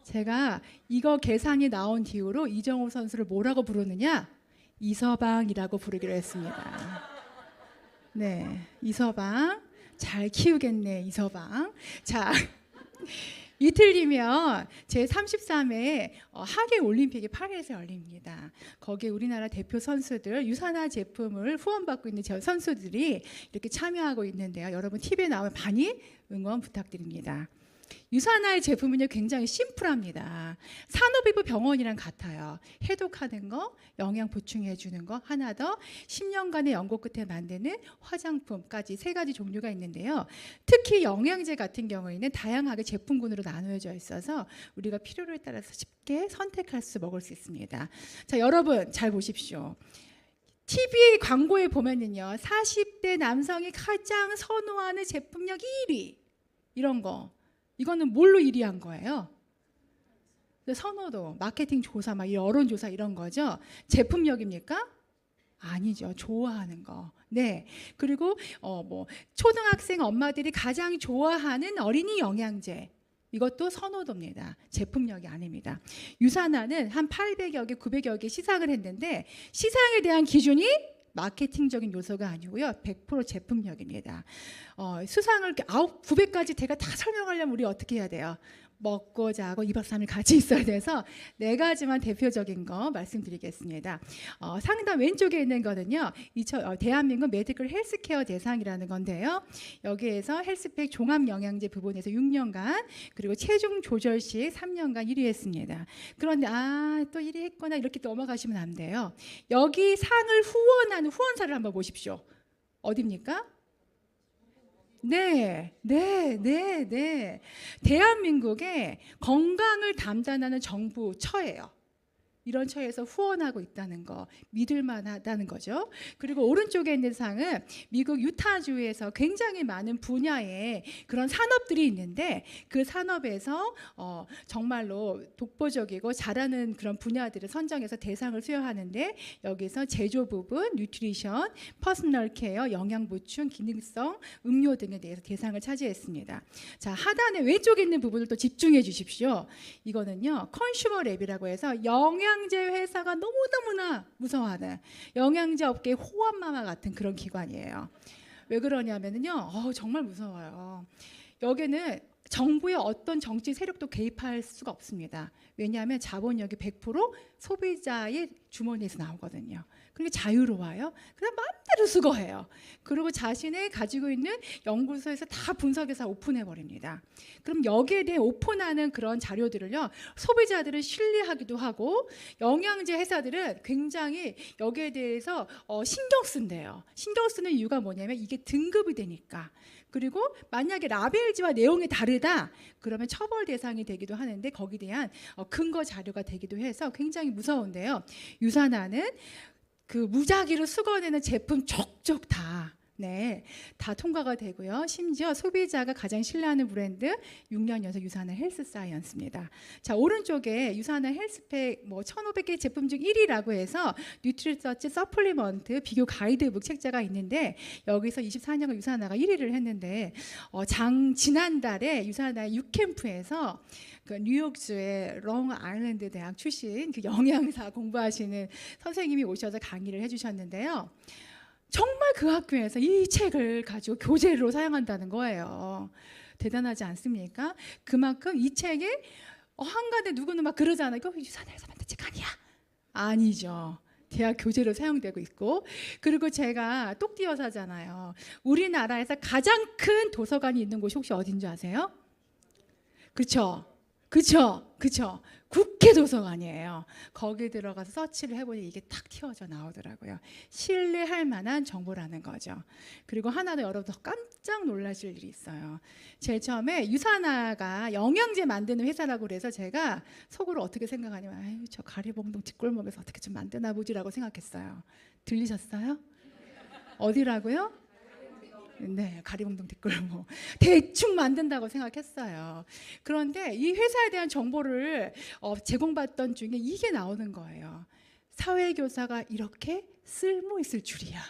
제가 이거 계산이 나온 뒤로 이정우 선수를 뭐라고 부르느냐? 이서방이라고 부르기로 했습니다. 네, 이서방. 잘 키우겠네 이서방. 자, 이틀이면 제33회 하계 올림픽이 파리에서 열립니다. 거기에 우리나라 대표 선수들 유산화 제품을 후원받고 있는 저 선수들이 이렇게 참여하고 있는데요. 여러분 TV에 나오면 많이 응원 부탁드립니다. 유산화의 제품은요 굉장히 심플합니다. 산업이부 병원이랑 같아요. 해독하는 거, 영양 보충해 주는 거, 하나 더 10년간의 연구 끝에 만드는 화장품까지 3가지 종류가 있는데요. 특히 영양제 같은 경우에는 다양하게 제품군으로 나누어져 있어서 우리가 필요에 따라서 쉽게 선택할 수 먹을 수 있습니다. 자, 여러분 잘 보십시오. TV 광고에 보면은요 40대 남성이 가장 선호하는 제품력 1위 이런 거. 이거는 뭘로 1위 한 거예요? 선호도, 마케팅 조사, 막 여론 조사 이런 거죠. 제품력입니까? 아니죠. 좋아하는 거. 네. 그리고 뭐 초등학생 엄마들이 가장 좋아하는 어린이 영양제. 이것도 선호도입니다. 제품력이 아닙니다. 유산화는 한 800여 개, 900여 개 시상을 했는데 시상에 대한 기준이 마케팅적인 요소가 아니고요. 100% 제품력입니다. 수상을 900가지 제가 다 설명하려면 우리 어떻게 해야 돼요? 먹고 자고 2박 3일 같이 있어야 돼서 4가지만 대표적인 거 말씀드리겠습니다. 상단 왼쪽에 있는 거는요. 대한민국 메디컬 헬스케어 대상이라는 건데요. 여기에서 헬스팩 종합영양제 부분에서 6년간 그리고 체중 조절식 3년간 1위 했습니다. 그런데 또 1위 했구나 이렇게 넘어가시면 안 돼요. 여기 상을 후원하는 후원사를 한번 보십시오. 어디입니까? 네. 대한민국의 건강을 담당하는 정부 처예요. 이런 처에서 후원하고 있다는 거 믿을 만하다는 거죠. 그리고 오른쪽에 있는 상은 미국 유타주에서 굉장히 많은 분야의 그런 산업들이 있는데 그 산업에서 정말로 독보적이고 잘하는 그런 분야들을 선정해서 대상을 수여하는데 여기서 제조 부분, 뉴트리션, 퍼스널 케어, 영양 보충, 기능성, 음료 등에 대해서 대상을 차지했습니다. 자, 하단에 왼쪽에 있는 부분을 또 집중해 주십시오. 이거는요. 컨슈머 랩이라고 해서 영양제 회사가 너무너무나 무서워하는 영양제 업계의 호환마마 같은 그런 기관이에요. 왜 그러냐면요. 정말 무서워요. 여기는 정부의 어떤 정치 세력도 개입할 수가 없습니다. 왜냐하면 자본력이 100% 소비자의 주머니에서 나오거든요. 그러니까 자유로워요. 그냥 마음대로 수거해요. 그리고 자신의 가지고 있는 연구소에서 다 분석해서 오픈해버립니다. 그럼 여기에 대해 오픈하는 그런 자료들을요. 소비자들은 신뢰하기도 하고 영양제 회사들은 굉장히 여기에 대해서 신경 쓴대요. 신경 쓰는 이유가 뭐냐면 이게 등급이 되니까. 그리고 만약에 라벨지와 내용이 다르다 그러면 처벌 대상이 되기도 하는데 거기에 대한 근거 자료가 되기도 해서 굉장히 무서운데요. 유산화는 그 무작위로 수거되는 제품 족족 다 통과가 되고요. 심지어 소비자가 가장 신뢰하는 브랜드 6년 연속 유산화 헬스 사이언스입니다. 자, 오른쪽에 유산화 헬스팩 1,500개 제품 중 1위라고 해서 뉴트리서치 서플리먼트 비교 가이드북 책자가 있는데 여기서 24년간 유산화가 1위를 했는데 지난달에 유산화 유캠프에서 그 뉴욕주의 롱 아일랜드 대학 출신 그 영양사 공부하시는 선생님이 오셔서 강의를 해주셨는데요. 정말 그 학교에서 이 책을 가지고 교재로 사용한다는 거예요. 대단하지 않습니까? 그만큼 이 책에 한가운데 누구는 막 그러잖아요. 이거 유산화에서 만든 책 아니야? 아니죠. 대학 교재로 사용되고 있고 그리고 제가 똑띠 여사잖아요. 우리나라에서 가장 큰 도서관이 있는 곳이 혹시 어딘 줄 아세요? 그렇죠. 국회 도서관이에요. 거기 들어가서 서치를 해보니 이게 딱 튀어져 나오더라고요. 신뢰할 만한 정보라는 거죠. 그리고 하나 더 여러분 더 깜짝 놀라실 일이 있어요. 제일 처음에 유산화가 영양제 만드는 회사라고 그래서 제가 속으로 어떻게 생각하냐면 저 가리봉동 뒷골목에서 어떻게 좀 만드나 보지라고 생각했어요. 들리셨어요? 어디라고요? 네, 가리봉동 뒷골목 대충 만든다고 생각했어요. 그런데 이 회사에 대한 정보를 제공받던 중에 이게 나오는 거예요. 사회교사가 이렇게 쓸모 있을 줄이야.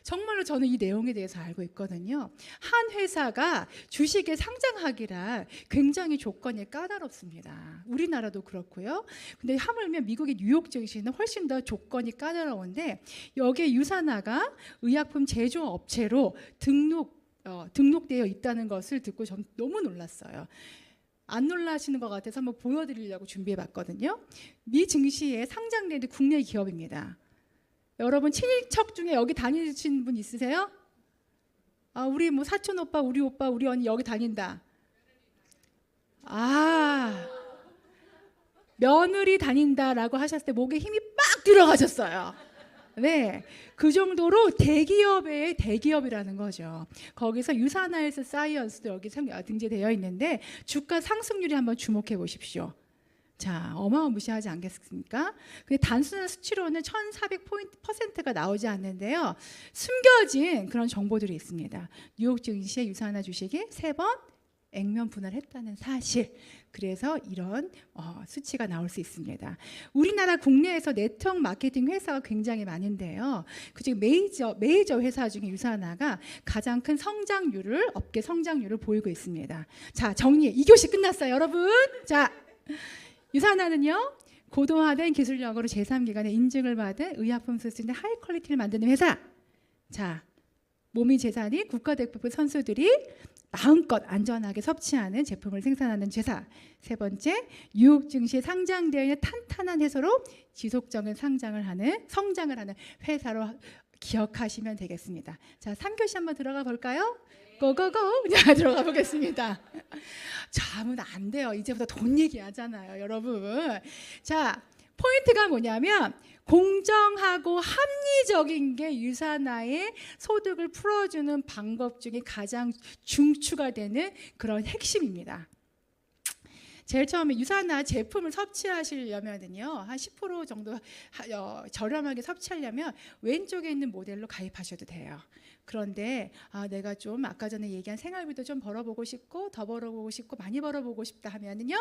정말로 저는 이 내용에 대해서 알고 있거든요. 한 회사가 주식에 상장하기란 굉장히 조건이 까다롭습니다. 우리나라도 그렇고요. 근데 하물며 미국의 뉴욕 증시는 훨씬 더 조건이 까다로운데 여기에 유산화가 의약품 제조업체로 등록 등록되어 있다는 것을 듣고 전 너무 놀랐어요. 안 놀라시는 것 같아서 한번 보여드리려고 준비해봤거든요. 미 증시에 상장된 국내 기업입니다. 여러분 친인척 중에 여기 다니신 분 있으세요? 우리 뭐 사촌 오빠, 우리 오빠, 우리 언니 여기 다닌다. 며느리 다닌다라고 하셨을 때 목에 힘이 빡 들어가셨어요. 네, 그 정도로 대기업의 대기업이라는 거죠. 거기서 유산헬스 사이언스도 여기 등재되어 있는데 주가 상승률이 한번 주목해 보십시오. 자, 어마어마무시하지 않겠습니까? 근데 단순한 수치로는 1400%가 나오지 않는데요. 숨겨진 그런 정보들이 있습니다. 뉴욕 증시의 유산화 주식이 3번 액면 분할했다는 사실. 그래서 이런 수치가 나올 수 있습니다. 우리나라 국내에서 네트워크 마케팅 회사가 굉장히 많은데요. 그중 메이저 회사 중에 유산화가 가장 큰 업계 성장률을 보이고 있습니다. 자, 정리. 2교시 끝났어요, 여러분. 자, 유산화는요, 고도화된 기술력으로 제3기관의 인증을 받은 의약품 수준의 하이 퀄리티를 만드는 회사. 자, 몸이 재산이 국가대표급 선수들이 마음껏 안전하게 섭취하는 제품을 생산하는 회사. 세 번째, 뉴욕 증시에 상장되어 있는 탄탄한 회사로 지속적인 성장을 하는 회사로 기억하시면 되겠습니다. 자, 3교시 한번 들어가 볼까요? 고고고. 자, 들어가 보겠습니다. 자, 하면 안 돼요. 이제부터 돈 얘기하잖아요, 여러분. 자, 포인트가 뭐냐면 공정하고 합리적인 게 유산화의 소득을 풀어주는 방법 중에 가장 중추가 되는 그런 핵심입니다. 제일 처음에 유산화 제품을 섭취하시려면요, 한 10% 정도 저렴하게 섭취하려면 왼쪽에 있는 모델로 가입하셔도 돼요. 그런데 내가 좀 아까 전에 얘기한 생활비도 좀 벌어보고 싶고 더 벌어보고 싶고 많이 벌어보고 싶다 하면은요,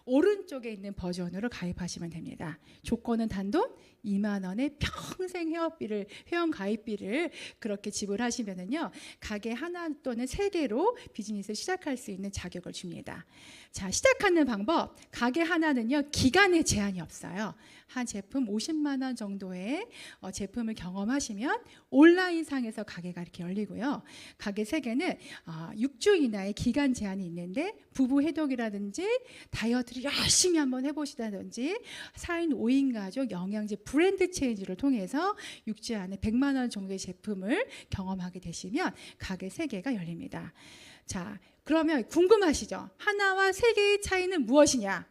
오른쪽에 있는 버전으로 가입하시면 됩니다. 조건은 단돈 2만 원의 평생 회원 가입비를 그렇게 지불하시면은요, 가게 하나 또는 3개로 비즈니스를 시작할 수 있는 자격을 줍니다. 자, 시작하는 방법. 가게 하나는요, 기간에 제한이 없어요. 한 제품 50만 원 정도의 제품을 경험하시면 온라인상에서 가게가 이렇게 열리고요. 가게 3개는 6주 이내의 기간 제한이 있는데 부부 해독이라든지 다이어트를 열심히 한번 해보시다든지 4인 5인 가족 영양제 브랜드 체인지를 통해서 6주 안에 100만 원 정도의 제품을 경험하게 되시면 가게 3개가 열립니다. 자, 그러면 궁금하시죠? 하나와 3개의 차이는 무엇이냐?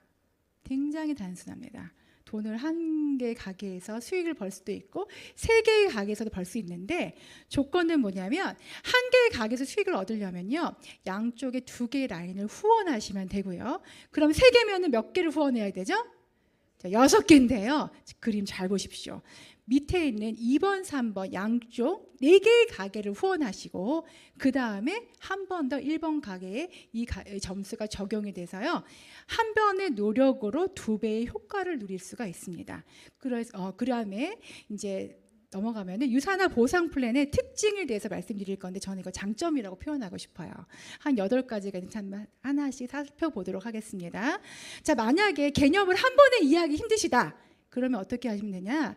굉장히 단순합니다. 돈을 한 개의 가게에서 수익을 벌 수도 있고 3개의 가게에서도 벌 수 있는데, 조건은 뭐냐면 한 개의 가게에서 수익을 얻으려면요, 양쪽에 2개의 라인을 후원하시면 되고요. 그럼 3개면은 몇 개를 후원해야 되죠? 자, 6개인데요. 그림 잘 보십시오. 밑에 있는 2번, 3번 양쪽 4개의 가게를 후원하시고 그 다음에 한 번 더 1번 가게에 이 점수가 적용이 돼서요, 한 번의 노력으로 2배의 효과를 누릴 수가 있습니다. 그래서 그 다음에 이제 넘어가면은 유산화 보상 플랜의 특징에 대해서 말씀드릴 건데, 저는 이거 장점이라고 표현하고 싶어요. 한 8가지가 하나씩 살펴보도록 하겠습니다. 자, 만약에 개념을 한 번에 이해하기 힘드시다, 그러면 어떻게 하시면 되냐?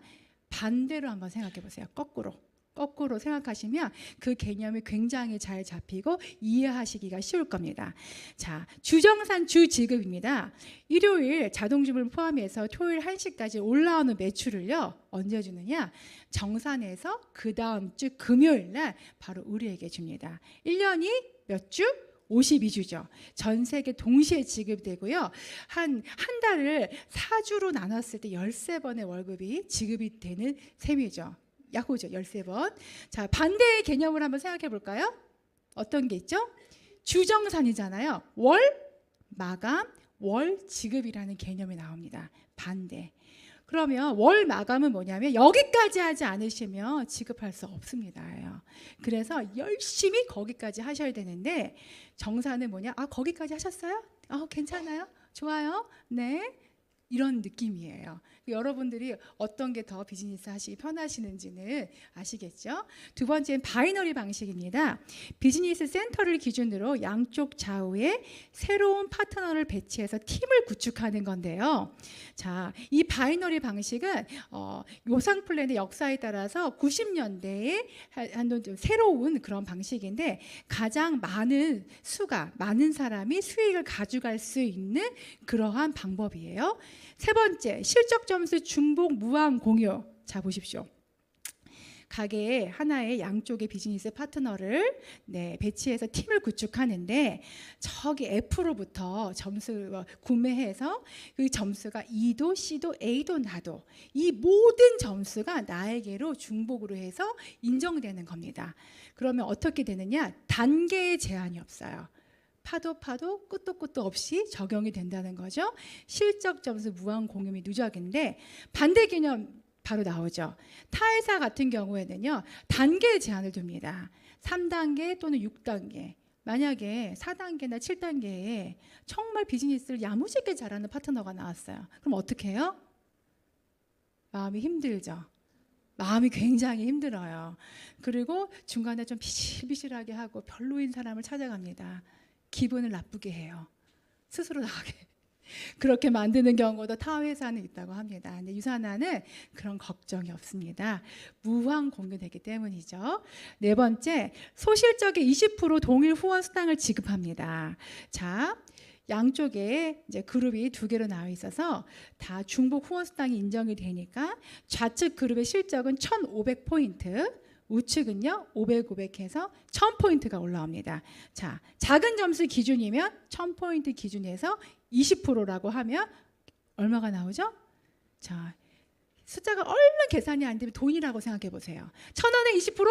반대로 한번 생각해 보세요. 거꾸로 생각하시면 그 개념이 굉장히 잘 잡히고 이해하시기가 쉬울 겁니다. 자, 주정산 주지급입니다. 일요일 자동주문 포함해서 토요일 1시까지 올라오는 매출을요, 언제 주느냐? 정산해서 그 다음 주 금요일 날 바로 우리에게 줍니다. 1년이 몇 주? 52주죠. 전 세계 동시에 지급되고요. 한 달을 4주로 나눴을 때 13번의 월급이 지급이 되는 셈이죠. 야호죠. 13번. 자, 반대의 개념을 한번 생각해 볼까요? 어떤 게 있죠? 주정산이잖아요. 월 마감, 월 지급이라는 개념이 나옵니다. 반대. 그러면 월 마감은 뭐냐면 여기까지 하지 않으시면 지급할 수 없습니다. 그래서 열심히 거기까지 하셔야 되는데, 정산은 뭐냐? 거기까지 하셨어요? 괜찮아요? 좋아요. 네. 이런 느낌이에요. 여러분들이 어떤 게 더 비즈니스 하시기 편하시는지는 아시겠죠? 두 번째는 바이너리 방식입니다. 비즈니스 센터를 기준으로 양쪽 좌우에 새로운 파트너를 배치해서 팀을 구축하는 건데요. 자, 이 바이너리 방식은 요상 플랜의 역사에 따라서 90년대에 새로운 그런 방식인데 가장 많은 사람이 수익을 가져갈 수 있는 그러한 방법이에요. 세 번째, 실적 점수 중복 무한 공유. 자, 보십시오. 가게에 하나의 양쪽의 비즈니스 파트너를 배치해서 팀을 구축하는데 저기 F로부터 점수 구매해서 그 점수가 E도 C도 A도 나도 이 모든 점수가 나에게로 중복으로 해서 인정되는 겁니다. 그러면 어떻게 되느냐? 단계의 제한이 없어요. 파도 끝도 없이 적용이 된다는 거죠. 실적 점수 무한 공유 및 누적인데 반대 개념 바로 나오죠. 타회사 같은 경우에는요, 단계 제한을 둡니다. 3단계 또는 6단계. 만약에 4단계나 7단계에 정말 비즈니스를 야무지게 잘하는 파트너가 나왔어요. 그럼 어떻게 해요? 마음이 힘들죠. 마음이 굉장히 힘들어요. 그리고 중간에 좀 비실비실하게 하고 별로인 사람을 찾아갑니다. 기분을 나쁘게 해요. 스스로 나가게. 그렇게 만드는 경우도 타 회사는 있다고 합니다. 근데 유산화는 그런 걱정이 없습니다. 무한 공유되기 때문이죠. 네 번째, 소실적의 20% 동일 후원 수당을 지급합니다. 자, 양쪽에 이제 그룹이 두 개로 나와 있어서 다 중복 후원 수당이 인정이 되니까 좌측 그룹의 실적은 1,500포인트, 우측은요 500 해서 1000포인트가 올라옵니다. 자, 작은 점수 기준이면 1000포인트 기준에서 20%라고 하면 얼마가 나오죠? 자, 숫자가 얼른 계산이 안 되면 돈이라고 생각해 보세요. 1000원에 20%?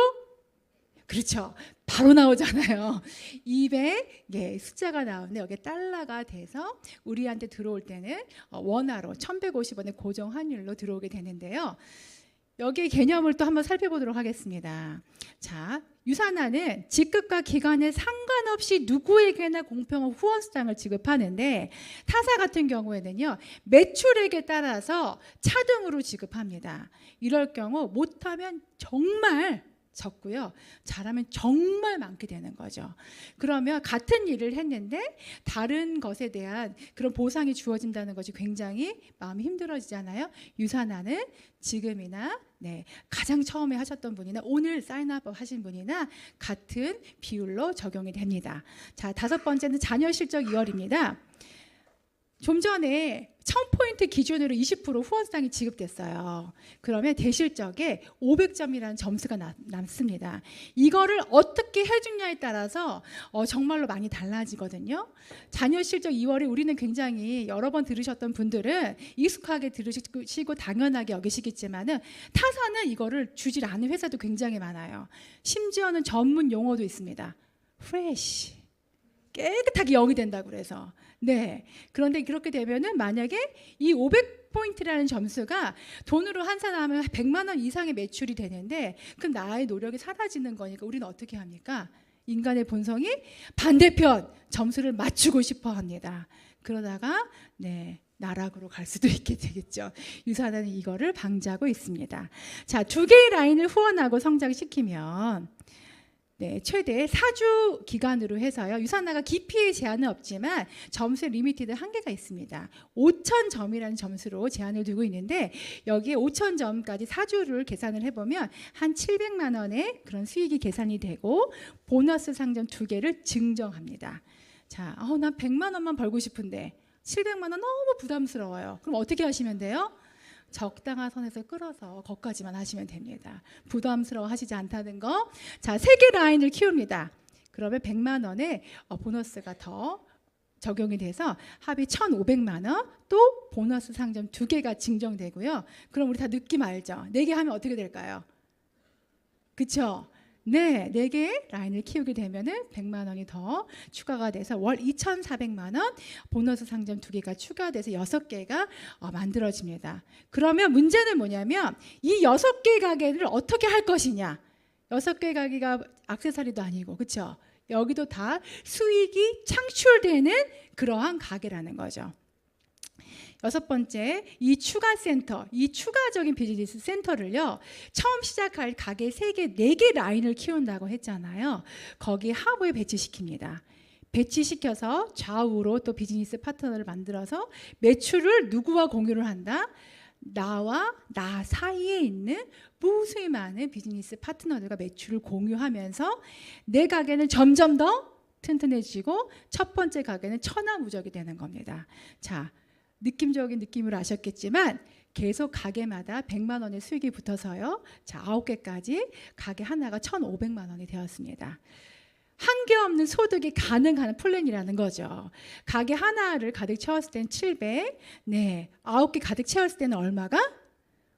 그렇죠. 바로 나오잖아요. 200 숫자가 나오는데 여기 달러가 돼서 우리한테 들어올 때는 원화로 1150원의 고정 환율로 들어오게 되는데요. 여기에 개념을 또 한번 살펴보도록 하겠습니다. 자, 유산화는 직급과 기간에 상관없이 누구에게나 공평한 후원 수당을 지급하는데 타사 같은 경우에는요, 매출액에 따라서 차등으로 지급합니다. 이럴 경우 못하면 정말 적고요, 잘하면 정말 많게 되는 거죠. 그러면 같은 일을 했는데 다른 것에 대한 그런 보상이 주어진다는 것이 굉장히 마음이 힘들어지잖아요. 유산화는 지금이나 가장 처음에 하셨던 분이나 오늘 사인업 하신 분이나 같은 비율로 적용이 됩니다. 자, 다섯 번째는 자녀 실적 2월입니다. 좀 전에 1000포인트 기준으로 20% 후원수당이 지급됐어요. 그러면 대실적에 500점이라는 점수가 남습니다. 이거를 어떻게 해주냐에 따라서 정말로 많이 달라지거든요. 자녀 실적 2월에 우리는 굉장히 여러 번 들으셨던 분들은 익숙하게 들으시고 당연하게 여기시겠지만은 타사는 이거를 주질 않은 회사도 굉장히 많아요. 심지어는 전문 용어도 있습니다. 프레시. 깨끗하게 0이 된다고 그래서. 그런데 그렇게 되면은 만약에 이 500포인트라는 점수가 돈으로 환산하면 100만 원 이상의 매출이 되는데 그럼 나의 노력이 사라지는 거니까 우리는 어떻게 합니까? 인간의 본성이 반대편 점수를 맞추고 싶어 합니다. 그러다가 나락으로 갈 수도 있게 되겠죠. 유산화는 이거를 방지하고 있습니다. 자, 두 개의 라인을 후원하고 성장시키면 최대 4주 기간으로 해서요. 유산화가 깊이의 제한은 없지만 점수의 리미티드 한계가 있습니다. 5,000점이라는 점수로 제한을 두고 있는데 여기에 5,000점까지 4주를 계산을 해보면 한 700만 원의 그런 수익이 계산이 되고 보너스 상점 2개를 증정합니다. 자, 난 100만 원만 벌고 싶은데 700만 원 너무 부담스러워요. 그럼 어떻게 하시면 돼요? 적당한 선에서 끌어서 거기까지만 하시면 됩니다. 부담스러워 하시지 않다는 거. 자, 3개 라인을 키웁니다. 그러면 100만 원의 보너스가 더 적용이 돼서 합이 1,500만 원, 또 보너스 상점 2개가 증정되고요. 그럼 우리 다 느낌 알죠? 4개 하면 어떻게 될까요? 그렇죠? 4개의 라인을 키우게 되면은 100만 원이 더 추가가 돼서 월 2,400만 원, 보너스 상점 2개가 추가돼서 6개가 만들어집니다. 그러면 문제는 뭐냐면 이 6개 가게를 어떻게 할 것이냐. 6개 가게가 액세서리도 아니고, 그렇죠? 여기도 다 수익이 창출되는 그러한 가게라는 거죠. 여섯 번째, 이 추가 센터, 이 추가적인 비즈니스 센터를요, 처음 시작할 가게 3개, 4개 라인을 키운다고 했잖아요. 거기 하부에 배치시킵니다. 배치시켜서 좌우로 또 비즈니스 파트너를 만들어서 매출을 누구와 공유를 한다? 나와 나 사이에 있는 무수히 많은 비즈니스 파트너들과 매출을 공유하면서 내 가게는 점점 더 튼튼해지고 첫 번째 가게는 천하무적이 되는 겁니다. 자, 느낌적인 느낌을 아셨겠지만 계속 가게마다 100만 원의 수익이 붙어서요. 자, 9개까지 가게 하나가 1,500만 원이 되었습니다. 한계 없는 소득이 가능한 플랜이라는 거죠. 가게 하나를 가득 채웠을 때는 700, 네, 9개 가득 채웠을 때는 얼마가?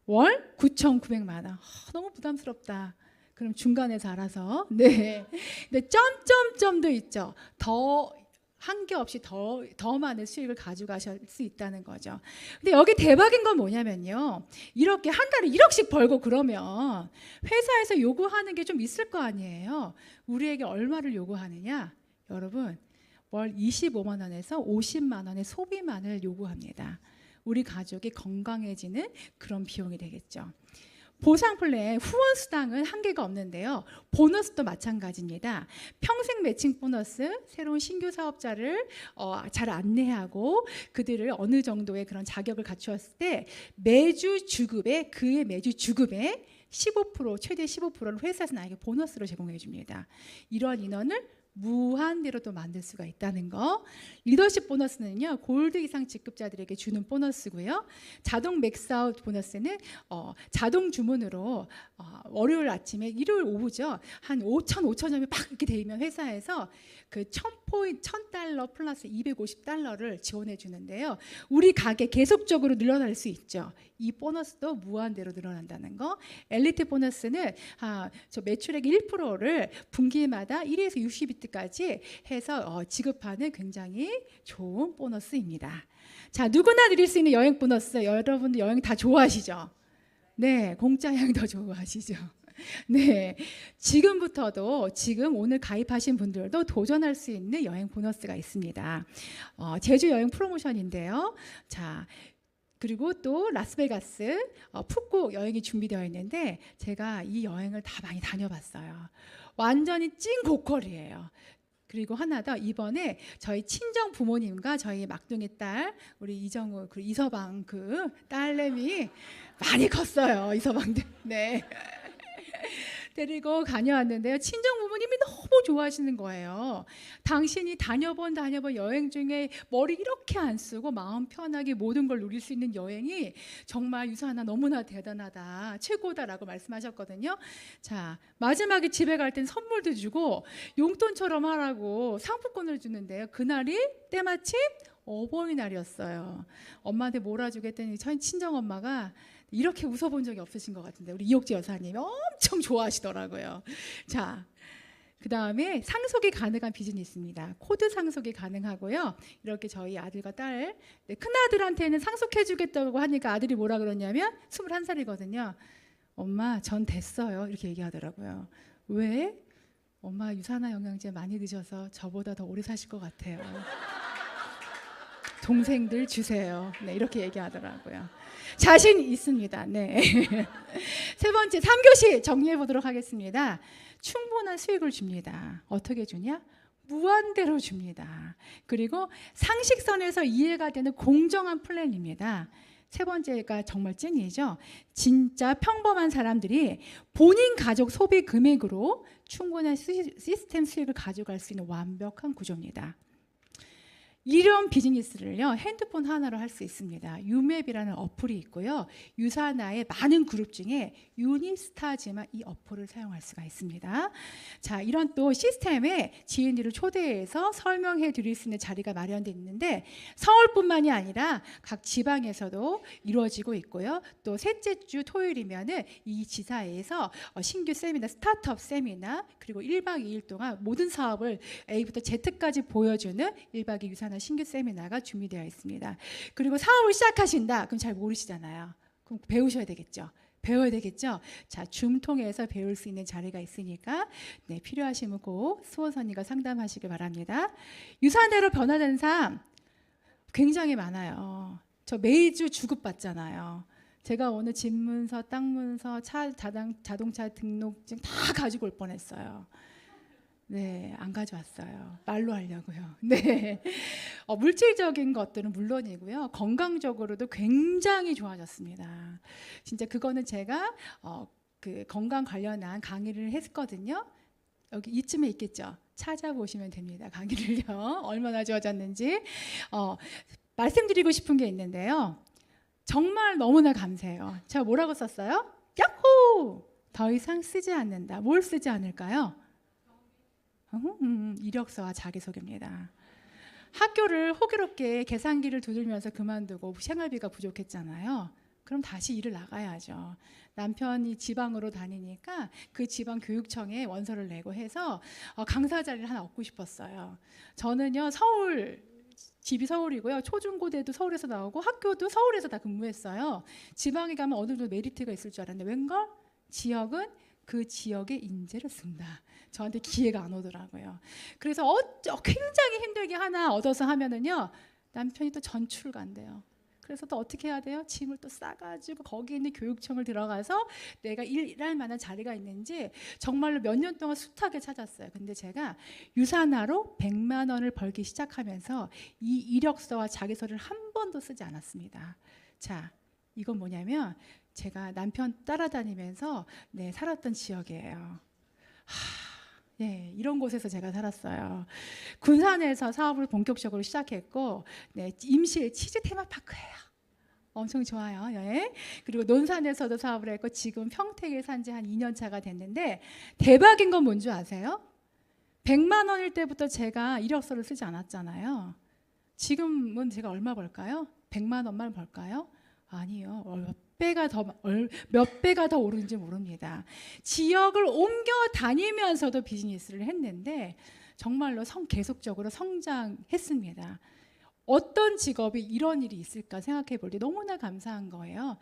월 9,900만 원. 너무 부담스럽다. 그럼 중간에서 알아서. 네. 근데 점점점도 있죠. 더 한계 없이 더 많은 수익을 가져가실 수 있다는 거죠. 근데 여기 대박인 건 뭐냐면요. 이렇게 한 달에 1억씩 벌고 그러면 회사에서 요구하는 게 좀 있을 거 아니에요. 우리에게 얼마를 요구하느냐? 여러분, 월 25만 원에서 50만 원의 소비만을 요구합니다. 우리 가족이 건강해지는 그런 비용이 되겠죠. 보상 플랜 후원 수당은 한계가 없는데요. 보너스도 마찬가지입니다. 평생 매칭 보너스, 새로운 신규 사업자를 잘 안내하고 그들을 어느 정도의 그런 자격을 갖추었을 때 매주 주급에 그의 매주 주급에 15% 최대 15%를 회사에서 나에게 보너스로 제공해 줍니다. 이러한 인원을 무한대로 또 만들 수가 있다는 거. 리더십 보너스는요, 골드 이상 직급자들에게 주는 보너스고요. 자동 맥스아웃 보너스는 자동 주문으로 월요일 아침에 일요일 오후죠, 한 5,000점이 막 이렇게 되면 회사에서 그 1,000달러 플러스 250달러를 지원해 주는데요. 우리 가게 계속적으로 늘어날 수 있죠. 이 보너스도 무한대로 늘어난다는 거. 엘리트 보너스는 저 매출액 1%를 분기마다 1에서 60비트까지 해서 지급하는 굉장히 좋은 보너스입니다. 자, 누구나 누릴 수 있는 여행 보너스. 여러분들 여행 다 좋아하시죠? 네, 공짜 여행 더 좋아하시죠? 네, 지금부터도 지금 오늘 가입하신 분들도 도전할 수 있는 여행 보너스가 있습니다. 제주 여행 프로모션인데요. 자, 그리고 또 라스베가스, 푸꾸 여행이 준비되어 있는데 제가 이 여행을 다 많이 다녀봤어요. 완전히 찐 고퀄이에요. 그리고 하나 더, 이번에 저희 친정 부모님과 저희 막둥이 딸 우리 이정우 그리고 이서방 그 딸내미 많이 컸어요. 이서방들. 네. 데리고 다녀왔는데요. 친정 부모님이 너무 좋아하시는 거예요. 당신이 다녀본 여행 중에 머리 이렇게 안 쓰고 마음 편하게 모든 걸 누릴 수 있는 여행이 정말 유산아 너무나 대단하다, 최고다라고 말씀하셨거든요. 자, 마지막에 집에 갈 땐 선물도 주고 용돈처럼 하라고 상품권을 주는데요. 그날이 때마침 어버이날이었어요. 엄마한테 몰아주고 했더니 저희 친정엄마가 이렇게 웃어본 적이 없으신 것 같은데 우리 이옥지 여사님이 엄청 좋아하시더라고요. 자, 그 다음에 상속이 가능한 비즈니스입니다. 코드 상속이 가능하고요. 이렇게 저희 아들과 딸, 큰아들한테는 상속해주겠다고 하니까 아들이 뭐라 그러냐면 21살이거든요. 엄마 전 됐어요, 이렇게 얘기하더라고요. 왜? 엄마 유산화 영양제 많이 드셔서 저보다 더 오래 사실 것 같아요. 동생들 주세요. 네, 이렇게 얘기하더라고요. 자신 있습니다. 네. 세 번째, 3교시 정리해 보도록 하겠습니다. 충분한 수익을 줍니다. 어떻게 주냐? 무한대로 줍니다. 그리고 상식선에서 이해가 되는 공정한 플랜입니다. 세 번째가 정말 찐이죠. 진짜 평범한 사람들이 본인 가족 소비 금액으로 충분한 시스템 수익을 가져갈 수 있는 완벽한 구조입니다. 이런 비즈니스를요, 핸드폰 하나로 할 수 있습니다. 유맵이라는 어플이 있고요. 유사나의 많은 그룹 중에 유니스타지만 이 어플을 사용할 수가 있습니다. 자, 이런 또 시스템에 지인들을 초대해서 설명해 드릴 수 있는 자리가 마련되어 있는데 서울뿐만이 아니라 각 지방에서도 이루어지고 있고요. 또 셋째 주 토요일이면은 이 지사에서 신규 세미나, 스타트업 세미나, 그리고 1박 2일 동안 모든 사업을 A부터 Z까지 보여주는 1박 2일 유산화 신규 세미나가 준비되어 있습니다. 그리고 사업을 시작하신다. 그럼 잘 모르시잖아요. 그럼 배우셔야 되겠죠. 배워야 되겠죠. 자, 줌 통해서 배울 수 있는 자리가 있으니까 네, 필요하시면 꼭 수호선님과 상담하시길 바랍니다. 유산대로 변화된 삶 굉장히 많아요. 저 매주 주급받잖아요. 제가 오늘 집 문서, 땅 문서, 자동차 등록증 다 가지고 올 뻔했어요. 네, 안 가져왔어요. 말로 하려고요. 네, 물질적인 것들은 물론이고요. 건강적으로도 굉장히 좋아졌습니다. 진짜 그거는 제가 그 건강 관련한 강의를 했거든요. 여기 이쯤에 있겠죠. 찾아보시면 됩니다. 강의를요. 얼마나 좋아졌는지 말씀드리고 싶은 게 있는데요. 정말 너무나 감사해요. 제가 뭐라고 썼어요? 야호! 더 이상 쓰지 않는다. 뭘 쓰지 않을까요? 이력서와 자기소개입니다. 학교를 호기롭게 계산기를 두들면서 그만두고 생활비가 부족했잖아요. 그럼 다시 일을 나가야죠. 남편이 지방으로 다니니까 그 지방 교육청에 원서를 내고 해서 강사 자리를 하나 얻고 싶었어요. 저는요, 집이 서울이고요. 초중고대도 서울에서 나오고 학교도 서울에서 다 근무했어요. 지방에 가면 어느 정도 메리트가 있을 줄 알았는데 웬걸? 지역은 그 지역의 인재를 쓴다. 저한테 기회가 안 오더라고요. 그래서 굉장히 힘들게 하나 얻어서 하면은요, 남편이 또 전출 간대요. 그래서 또 어떻게 해야 돼요? 짐을 또 싸가지고 거기 있는 교육청을 들어가서 내가 일할 만한 자리가 있는지 정말로 몇 년 동안 숱하게 찾았어요. 근데 제가 유산화로 100만 원을 벌기 시작하면서 이 이력서와 자기소개를 한 번도 쓰지 않았습니다. 자, 이건 뭐냐면 제가 남편 따라다니면서 살았던 지역이에요. 네, 이런 곳에서 제가 살았어요. 군산에서 사업을 본격적으로 시작했고, 임실 치즈 테마파크예요. 엄청 좋아요. 네. 그리고 논산에서도 사업을 했고, 지금 평택에 산 지 한 2년 차가 됐는데 대박인 건 뭔지 아세요? 100만 원일 때부터 제가 이력서를 쓰지 않았잖아요. 지금은 제가 얼마 벌까요? 100만 원만 벌까요? 아니요. 몇 배가 더 오르는지 모릅니다. 지역을 옮겨 다니면서도 비즈니스를 했는데 정말로 계속적으로 성장했습니다. 어떤 직업이 이런 일이 있을까 생각해 볼 때 너무나 감사한 거예요.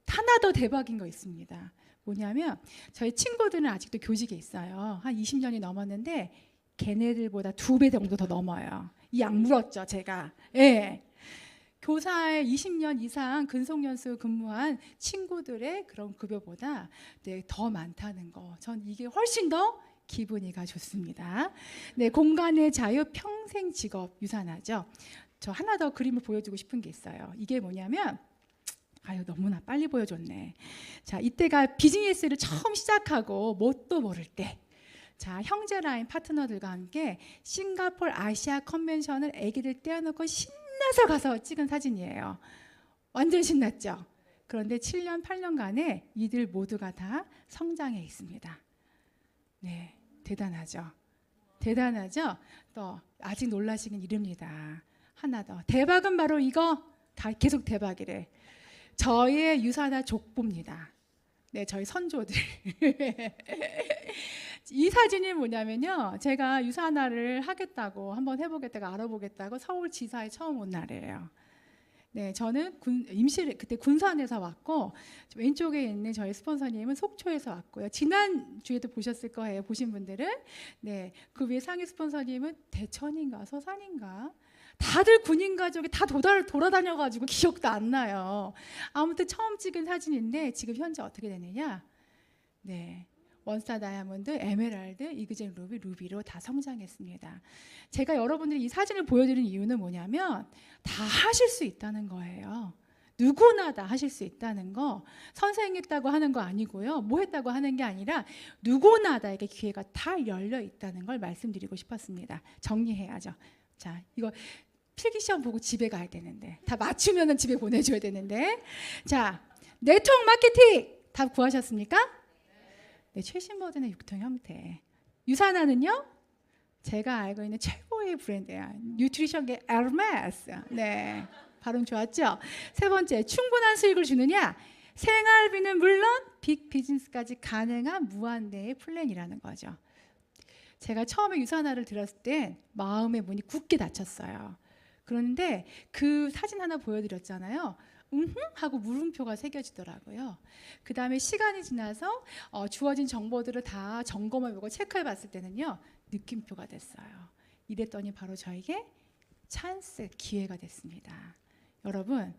하나 더 대박인 거 있습니다. 뭐냐면 저희 친구들은 아직도 교직에 있어요. 한 20년이 넘었는데 걔네들보다 2배 정도 더 넘어요. 이 약 물었죠, 제가. 예. 교사에 20년 이상 근속연수 근무한 친구들의 그런 급여보다 더 많다는 거. 전 이게 훨씬 더 기분이가 좋습니다. 공간의 자유, 평생 직업 유산하죠. 저 하나 더 그림을 보여주고 싶은 게 있어요. 이게 뭐냐면 너무나 빨리 보여줬네. 자, 이때가 비즈니스를 처음 시작하고 뭣도 모를 때. 자, 형제라인 파트너들과 함께 싱가포르 아시아 컨벤션을 애기들 떼어놓고 신나서 가서 찍은 사진이에요. 완전 신났죠? 그런데 7년, 8년간에 이들 모두가 다 성장해 있습니다. 네, 대단하죠? 대단하죠? 또 아직 놀라시긴 이릅니다. 하나 더. 대박은 바로 이거. 다 계속 대박이래. 저의 유산화 족보입니다. 저희 선조들. 이 사진이 뭐냐면요, 제가 유산화를 하겠다고 한번 해보겠다고 알아보겠다고 서울지사에 처음 온 날이에요. 저는 그때 군산에서 왔고 왼쪽에 있는 저희 스폰서님은 속초에서 왔고요. 지난주에도 보셨을 거예요. 보신 분들은. 그 위에 상위 스폰서님은 대천인가 서산인가 다들 군인 가족이 다 돌아다녀가지고 기억도 안 나요. 아무튼 처음 찍은 사진인데 지금 현재 어떻게 되느냐? 원스타 다이아몬드, 에메랄드, 이그젠 루비로 다 성장했습니다. 제가 여러분들이 이 사진을 보여드리는 이유는 뭐냐면 다 하실 수 있다는 거예요. 누구나 다 하실 수 있다는 거. 선생했다고 하는 거 아니고요. 뭐 했다고 하는 게 아니라 누구나 다에게 기회가 다 열려 있다는 걸 말씀드리고 싶었습니다. 정리해야죠. 자, 이거 필기시험 보고 집에 가야 되는데 다 맞추면 집에 보내줘야 되는데. 자, 네트워크 마케팅 다 구하셨습니까? 최신 버전의 유통 형태. 유산화는요, 제가 알고 있는 최고의 브랜드야. 뉴트리션계 에르메스. 발음 좋았죠? 세 번째, 충분한 수익을 주느냐? 생활비는 물론 빅 비즈니스까지 가능한 무한대의 플랜이라는 거죠. 제가 처음에 유산화를 들었을 때 마음의 문이 굳게 닫혔어요. 그런데 그 사진 하나 보여드렸잖아요. 하고 물음표가 새겨지더라고요. 그 다음에 시간이 지나서 주어진 정보들을 다 점검해보고 체크해봤을 때는요, 느낌표가 됐어요. 이랬더니 바로 저에게 찬스, 기회가 됐습니다. 여러분,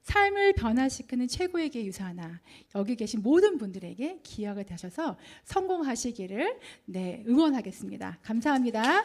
삶을 변화시키는 최고의 유산화 여기 계신 모든 분들에게 기여가 되셔서 성공하시기를 응원하겠습니다. 감사합니다.